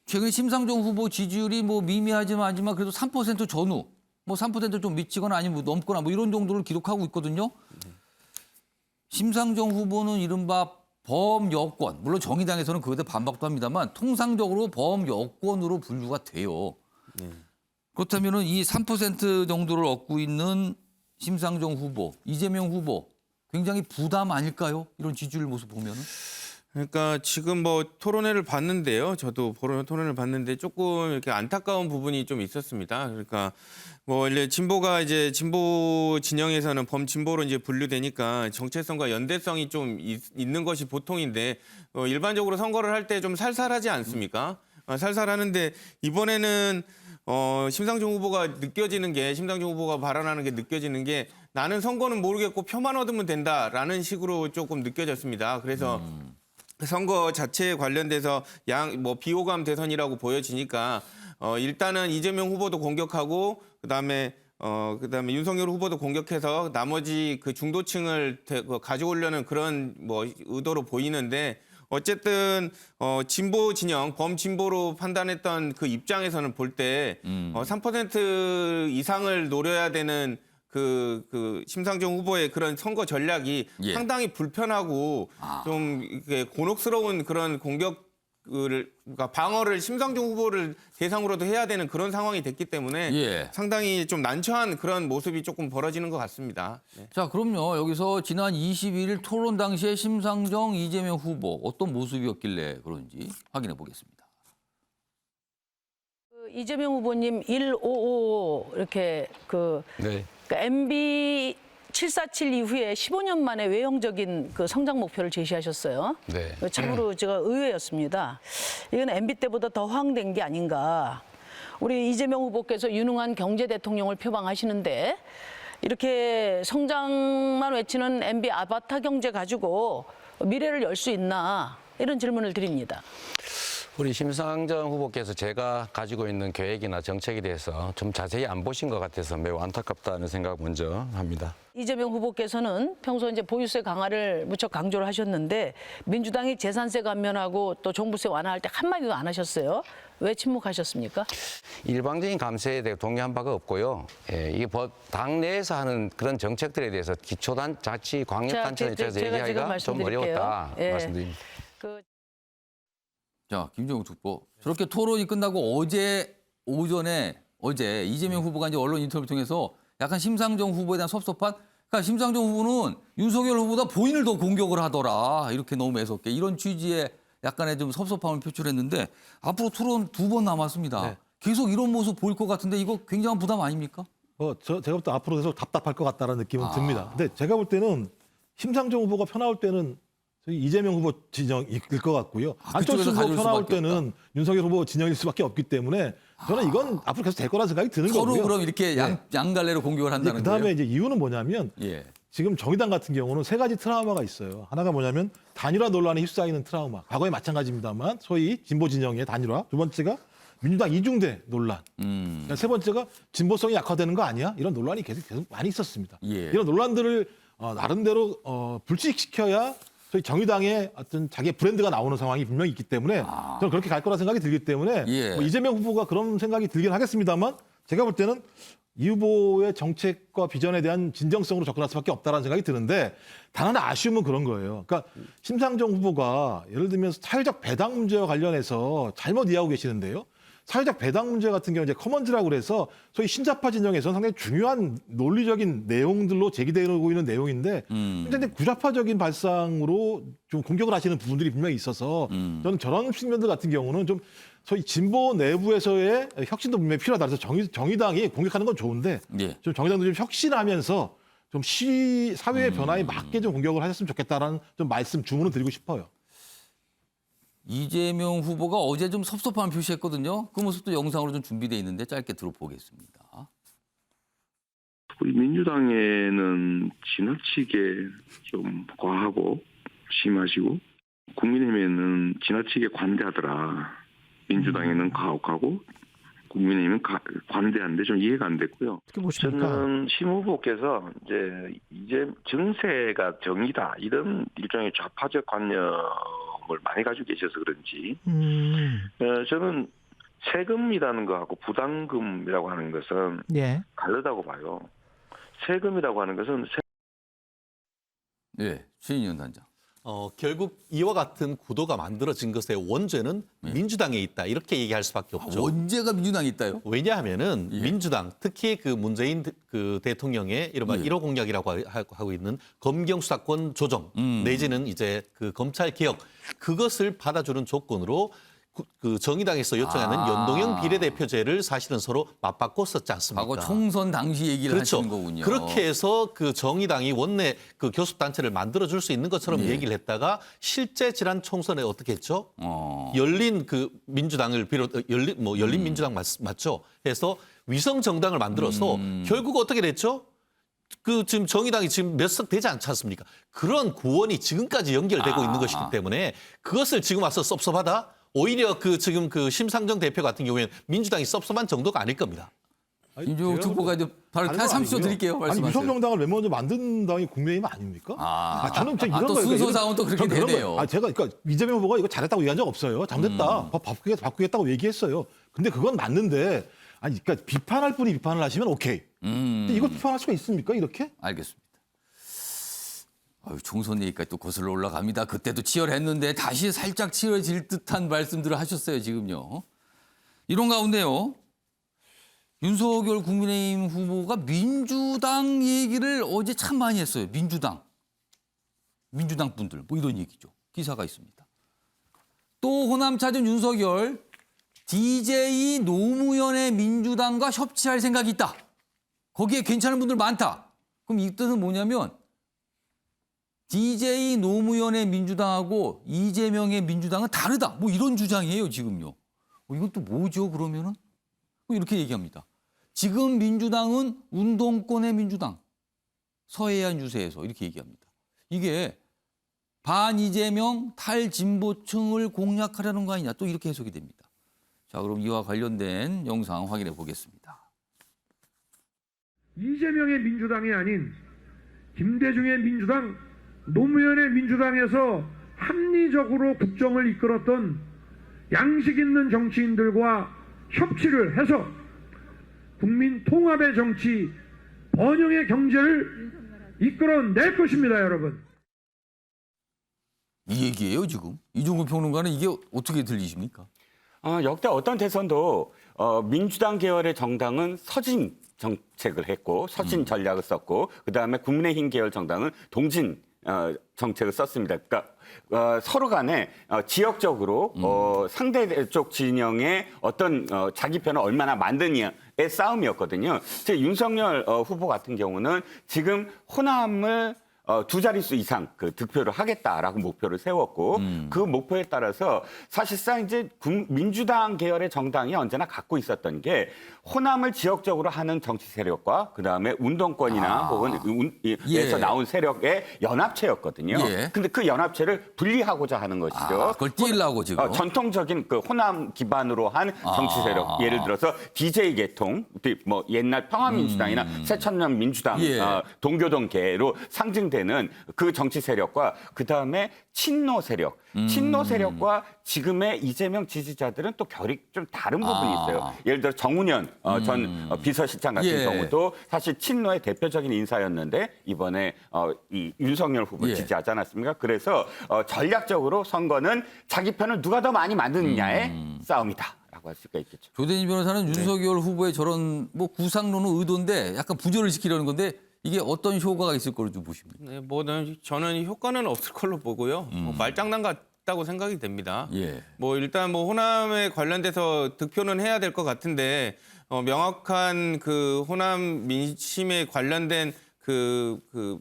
최근 심상정 후보 지지율이 뭐 미미하지만 그래도 3% 전후, 뭐 3% 좀 미치거나 아니면 넘거나 뭐 이런 정도를 기록하고 있거든요. 심상정 후보는 이른바 범여권, 물론 정의당에서는 그것에 반박도 합니다만 통상적으로 범여권으로 분류가 돼요. 그렇다면 이 3% 정도를 얻고 있는 심상정 후보, 이재명 후보 굉장히 부담 아닐까요? 이런 지지율 모습 보면은. 그러니까 지금 뭐 토론회를 봤는데요. 저도 토론회를 봤는데 조금 이렇게 안타까운 부분이 좀 있었습니다. 그러니까 뭐 원래 진보가 이제 진보 진영에서는 범진보로 이제 분류되니까 정체성과 연대성이 좀 있는 것이 보통인데 일반적으로 선거를 할 때 좀 살살하지 않습니까? 살살하는데 이번에는 심상정 후보가 심상정 후보가 발언하는 게 느껴지는 게 나는 선거는 모르겠고 표만 얻으면 된다라는 식으로 조금 느껴졌습니다. 그래서 선거 자체에 관련돼서 비호감 대선이라고 보여지니까 일단은 이재명 후보도 공격하고 그다음에 윤석열 후보도 공격해서 나머지 그 중도층을 가져오려는 그런 뭐 의도로 보이는데 어쨌든 진보 진영 범진보로 판단했던 그 입장에서는 볼 때 3% 이상을 노려야 되는 그 심상정 후보의 그런 선거 전략이 상당히 불편하고 좀 이렇게 곤혹스러운 그런 그러니까 방어를 심상정 후보를 대상으로도 해야 되는 그런 상황이 됐기 때문에 상당히 좀 난처한 그런 모습이 조금 벌어지는 것 같습니다. 네. 자, 그럼요. 여기서 지난 21일 토론 당시에 심상정, 이재명 후보 어떤 모습이었길래 그런지 확인해 보겠습니다. 이재명 후보님 155 이렇게 그러니까 MB 747 이후에 15년 만에 외형적인 그 성장 목표를 제시하셨어요. 참으로 제가 의외였습니다. 이건 MB 때보다 더 허황된 게 아닌가. 우리 이재명 후보께서 유능한 경제 대통령을 표방하시는데 이렇게 성장만 외치는 MB 아바타 경제 가지고 미래를 열 수 있나 이런 질문을 드립니다. 우리 심상정 후보께서 제가 가지고 있는 계획이나 정책에 대해서 좀 자세히 안 보신 것 같아서 매우 안타깝다는 생각 먼저 합니다. 이재명 후보께서는 평소 이제 보유세 강화를 무척 강조를 하셨는데 민주당이 재산세 감면하고 또 종부세 완화할 때 한마디도 안 하셨어요. 왜 침묵하셨습니까? 일방적인 감세에 대해 동의한 바가 없고요. 예, 이게 당내에서 하는 그런 정책들에 대해서 기초자치 광역단체에 대해서 얘기하기가 좀 어려웠다 말씀드립니다. 자, 김종욱 특보. 저렇게 토론이 끝나고 어제 이재명 후보가 이제 언론 인터뷰를 통해서 약간 심상정 후보에 대한 섭섭한, 그러니까 심상정 후보는 윤석열 후보보다 본인을 더 공격을 하더라. 이렇게 너무 매섭게. 이런 취지의 약간의 좀 섭섭함을 표출했는데 앞으로 토론 2번 남았습니다. 네. 계속 이런 모습 보일 것 같은데 이거 굉장한 부담 아닙니까? 제가 볼 때 앞으로 계속 답답할 것 같다는 느낌은 듭니다. 근데 제가 볼 때는 심상정 후보가 편나올 때는 저희 이재명 후보 진영일 것 같고요. 안철수 후보 편나올 때는 윤석열 후보 진영일 수밖에 없기 때문에 저는 이건 앞으로 계속 될 거라는 생각이 드는 거고요. 서로 그럼 이렇게 양갈래로 공격을 한다는 거예요? 그다음에 이제 이유는 뭐냐면 지금 정의당 같은 경우는 3가지 트라우마가 있어요. 하나가 뭐냐면 단일화 논란에 휩싸이는 트라우마. 과거에 마찬가지입니다만 소위 진보 진영의 단일화. 2번째가 민주당 이중대 논란. 세 번째가 진보성이 약화되는 거 아니야? 이런 논란이 계속 많이 있었습니다. 이런 논란들을 나름대로 불식시켜야 저희 정의당의 어떤 자기의 브랜드가 나오는 상황이 분명히 있기 때문에 저는 그렇게 갈 거라 생각이 들기 때문에 뭐 이재명 후보가 그런 생각이 들긴 하겠습니다만 제가 볼 때는 이 후보의 정책과 비전에 대한 진정성으로 접근할 수밖에 없다는 생각이 드는데 단 하나 아쉬움은 그런 거예요. 그러니까 심상정 후보가 예를 들면 사회적 배당 문제와 관련해서 잘못 이해하고 계시는데요. 사회적 배당 문제 같은 경우 이제 커먼즈라고 그래서 소위 신자파 진영에서 상당히 중요한 논리적인 내용들로 제기되고 있는 내용인데 현재 구좌파적인 발상으로 좀 공격을 하시는 부분들이 분명히 있어서 저는 저런 측면들 같은 경우는 좀 소위 진보 내부에서의 혁신도 분명히 필요하다. 그래서 정의당이 공격하는 건 좋은데 좀 정의당도 좀 혁신하면서 좀 사회의 변화에 맞게 좀 공격을 하셨으면 좋겠다라는 좀 말씀 주문을 드리고 싶어요. 이재명 후보가 어제 좀 섭섭함 표시했거든요. 그 모습도 영상으로 좀 준비되어 있는데 짧게 들어보겠습니다. 우리 민주당에는 지나치게 좀 과하고 심하시고 국민의힘에는 지나치게 관대하더라. 민주당에는 가혹하고 국민의힘은 관대한데 좀 이해가 안 됐고요. 저는 심 후보께서 이제 정세가 정의다 이런 일종의 좌파적 관념을 많이 가지고 계셔서 그런지 저는 세금이라는 거하고 부담금이라고 하는 것은 다르다고 봐요. 세금이라고 하는 것은 최인현 단장. 결국 이와 같은 구도가 만들어진 것의 원죄는 민주당에 있다 이렇게 얘기할 수밖에 없죠. 원죄가 민주당에 있다요? 왜냐하면은 민주당 특히 그 문재인 그 대통령의 이른바 1호 공약이라고 하고 있는 검경 수사권 조정 내지는 이제 그 검찰 개혁 그것을 받아주는 조건으로 그 정의당에서 요청하는 연동형 비례대표제를 사실은 서로 맞바꿔 썼지 않습니까? 과거 총선 당시 얘기를 하시는 거군요. 그렇게 해서 그 정의당이 원내 그 교섭단체를 만들어줄 수 있는 것처럼 얘기를 했다가 실제 지난 총선에 어떻게 했죠? 열린 그 민주당을 열린 민주당 맞죠? 해서 위성 정당을 만들어서 결국 어떻게 됐죠? 그 지금 정의당이 지금 몇 석 되지 않지 않습니까? 그런 구원이 지금까지 연결되고 있는 것이기 때문에 그것을 지금 와서 섭섭하다? 오히려 그 지금 그 심상정 대표 같은 경우에는 민주당이 섭섭한 정도가 아닐 겁니다. 김종욱 특보가 이제 바로 30초 드릴게요. 말씀하세요. 아니 위성정당을 맨 먼저 만든 당이 국민의힘 아닙니까? 저는 이런 또 순서상은 또 그렇게 되네요. 제가 그러니까 이재명 후보가 이거 잘했다고 얘기한 적 없어요. 잘못했다. 바꾸겠다고 얘기했어요. 근데 그건 맞는데 아니 그러니까 비판할 분이 비판을 하시면 오케이. 근데 이걸 비판할 수가 있습니까? 이렇게? 알겠습니다. 총선 얘기까지 또 거슬러 올라갑니다. 그때도 치열했는데 다시 살짝 치열해질 듯한 말씀들을 하셨어요, 지금요. 이런 가운데요. 윤석열 국민의힘 후보가 민주당 얘기를 어제 참 많이 했어요. 민주당 분들 뭐 이런 얘기죠. 기사가 있습니다. 또 호남 찾은 윤석열 DJ 노무현의 민주당과 협치할 생각이 있다. 거기에 괜찮은 분들 많다. 그럼 이 뜻은 뭐냐면 DJ 노무현의 민주당하고 이재명의 민주당은 다르다. 뭐 이런 주장이에요, 지금요. 이건 또 뭐죠, 그러면은? 이렇게 얘기합니다. 지금 민주당은 운동권의 민주당, 서해안 유세에서 이렇게 얘기합니다. 이게 반 이재명 탈진보층을 공략하려는 거 아니냐 또 이렇게 해석이 됩니다. 자, 그럼 이와 관련된 영상 확인해 보겠습니다. 이재명의 민주당이 아닌 김대중의 민주당, 노무현의 민주당에서 합리적으로 국정을 이끌었던 양식 있는 정치인들과 협치를 해서 국민 통합의 정치, 번영의 경제를 이끌어낼 것입니다, 여러분. 이 얘기예요, 지금. 이종근 평론가는 이게 어떻게 들리십니까? 역대 어떤 대선도 민주당 계열의 정당은 서진 정책을 했고 서진 전략을 썼고 그다음에 국민의힘 계열 정당은 동진 정책을 썼습니다. 그러니까 서로 간에 지역적으로 상대쪽 진영의 어떤 자기 편을 얼마나 만드냐의 싸움이었거든요. 즉 윤석열 후보 같은 경우는 지금 호남을 두 자릿수 이상 그 득표를 하겠다라고 목표를 세웠고 그 목표에 따라서 사실상 이제 민주당 계열의 정당이 언제나 갖고 있었던 게 호남을 지역적으로 하는 정치 세력과 그다음에 운동권이나 혹은 에서 나온 세력의 연합체였거든요. 근데 그 연합체를 분리하고자 하는 것이죠. 그걸 띄려고 지금. 전통적인 그 호남 기반으로 한 정치 세력. 예를 들어서 DJ 계통, 뭐 옛날 평화민주당이나 새천년 민주당, 동교동계로 상징되는 그 정치 세력과 그다음에 친노 세력. 친노 세력과 지금의 이재명 지지자들은 또 결이 좀 다른 부분이 있어요. 예를 들어 정운현 전 비서실장 같은 경우도 사실 친노의 대표적인 인사였는데 이번에 이 윤석열 후보를 지지하지 않았습니까? 그래서 전략적으로 선거는 자기 편을 누가 더 많이 만드느냐의 싸움이다라고 할 수가 있겠죠. 조대진 변호사는 윤석열 후보의 저런 뭐 구상론은 의도인데 약간 부조를 시키려는 건데 이게 어떤 효과가 있을 거로 좀 보십니까? 네, 저는 효과는 없을 걸로 보고요. 말장난 같다고 생각이 됩니다. 뭐 일단 뭐 호남에 관련돼서 득표는 해야 될 것 같은데 명확한 그 호남 민심에 관련된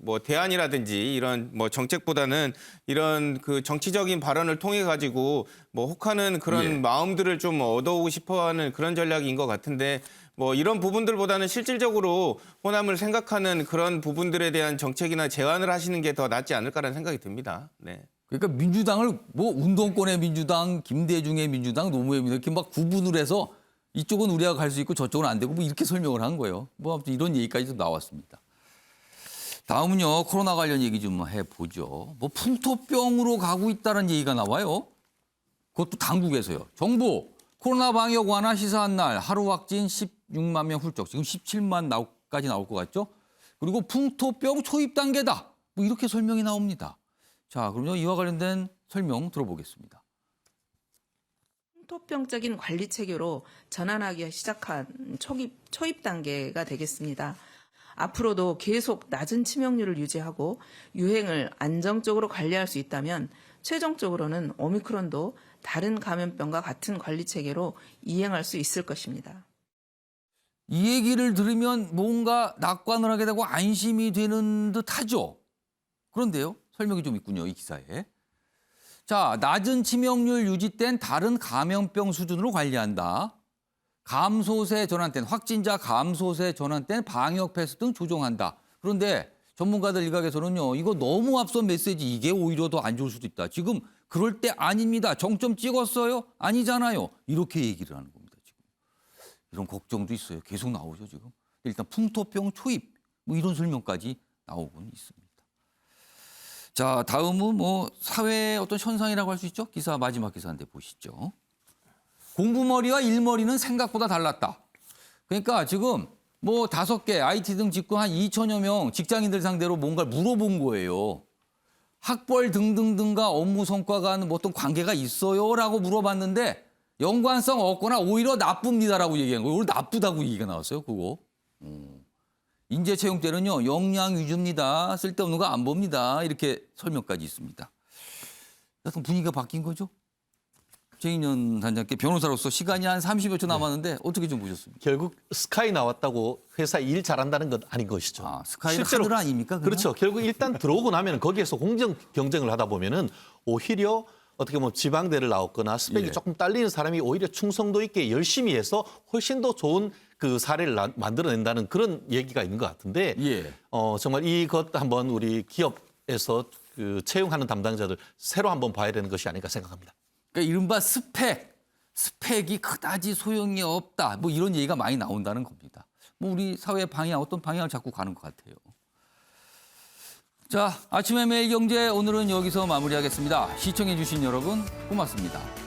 뭐 대안이라든지 이런 뭐 정책보다는 이런 그 정치적인 발언을 통해 가지고 뭐 혹하는 그런 마음들을 좀 얻어오고 싶어하는 그런 전략인 것 같은데 뭐 이런 부분들보다는 실질적으로 호남을 생각하는 그런 부분들에 대한 정책이나 제안을 하시는 게 더 낫지 않을까라는 생각이 듭니다. 네. 그러니까 민주당을 뭐 운동권의 민주당, 김대중의 민주당, 노무현의 민주당 이렇게 막 구분을 해서 이쪽은 우리가 갈 수 있고 저쪽은 안 되고 뭐 이렇게 설명을 한 거예요. 뭐 아무튼 이런 얘기까지 좀 나왔습니다. 다음은요, 코로나 관련 얘기 좀 해보죠. 뭐 풍토병으로 가고 있다는 얘기가 나와요. 그것도 당국에서요. 정부 코로나 방역 완화 시사한 날 하루 확진 16만 명 훌쩍, 지금 17만까지 나올 것 같죠? 그리고 풍토병 초입 단계다. 뭐 이렇게 설명이 나옵니다. 자, 그럼요, 이와 관련된 설명 들어보겠습니다. 풍토병적인 관리 체계로 전환하기 시작한 초입 단계가 되겠습니다. 앞으로도 계속 낮은 치명률을 유지하고 유행을 안정적으로 관리할 수 있다면 최종적으로는 오미크론도 다른 감염병과 같은 관리 체계로 이행할 수 있을 것입니다. 이 얘기를 들으면 뭔가 낙관을 하게 되고 안심이 되는 듯하죠. 그런데요, 설명이 좀 있군요, 이 기사에. 자, 낮은 치명률 유지된 다른 감염병 수준으로 관리한다. 감소세 전환된 확진자 감소세 전환된 방역 패스 등 조정한다. 그런데 전문가들 일각에서는요, 이거 너무 앞선 메시지 이게 오히려 더 안 좋을 수도 있다. 지금 그럴 때 아닙니다. 정점 찍었어요? 아니잖아요. 이렇게 얘기를 하는 겁니다. 지금 이런 걱정도 있어요. 계속 나오죠 지금. 일단 풍토병 초입 뭐 이런 설명까지 나오고는 있습니다. 자, 다음은 뭐 사회의 어떤 현상이라고 할 수 있죠. 기사 마지막 기사인데 보시죠. 공부머리와 일머리는 생각보다 달랐다. 그러니까 지금 뭐 5개 IT 등 직군 한 2천여 명 직장인들 상대로 뭔가를 물어본 거예요. 학벌 등등등과 업무 성과가 하는 뭐 어떤 관계가 있어요라고 물어봤는데 연관성 없거나 오히려 나쁩니다라고 얘기한 거예요. 오히려 나쁘다고 얘기가 나왔어요. 그거. 인재 채용 때는요. 역량 위주입니다. 쓸데없는 거 안 봅니다. 이렇게 설명까지 있습니다. 약간 분위기가 바뀐 거죠? 최인현 단장께 변호사로서 시간이 한 30여 초 남았는데 어떻게 좀 보셨습니까? 결국 스카이 나왔다고 회사 일 잘한다는 건 아닌 것이죠. 스카이는 하늘 아닙니까? 그냥? 그렇죠. 결국 일단 들어오고 나면 거기에서 공정 경쟁을 하다 보면은 오히려 어떻게 보면 지방대를 나왔거나 스펙이 예. 조금 딸리는 사람이 오히려 충성도 있게 열심히 해서 훨씬 더 좋은 그 사례를 만들어낸다는 그런 얘기가 있는 것 같은데 예. 정말 이것 한번 우리 기업에서 그 채용하는 담당자들 새로 한번 봐야 되는 것이 아닐까 생각합니다. 그러니까 이른바 스펙이 그다지 소용이 없다. 뭐 이런 얘기가 많이 나온다는 겁니다. 뭐 우리 사회 방향 어떤 방향을 자꾸 가는 것 같아요. 자, 아침의 매일경제 오늘은 여기서 마무리하겠습니다. 시청해 주신 여러분 고맙습니다.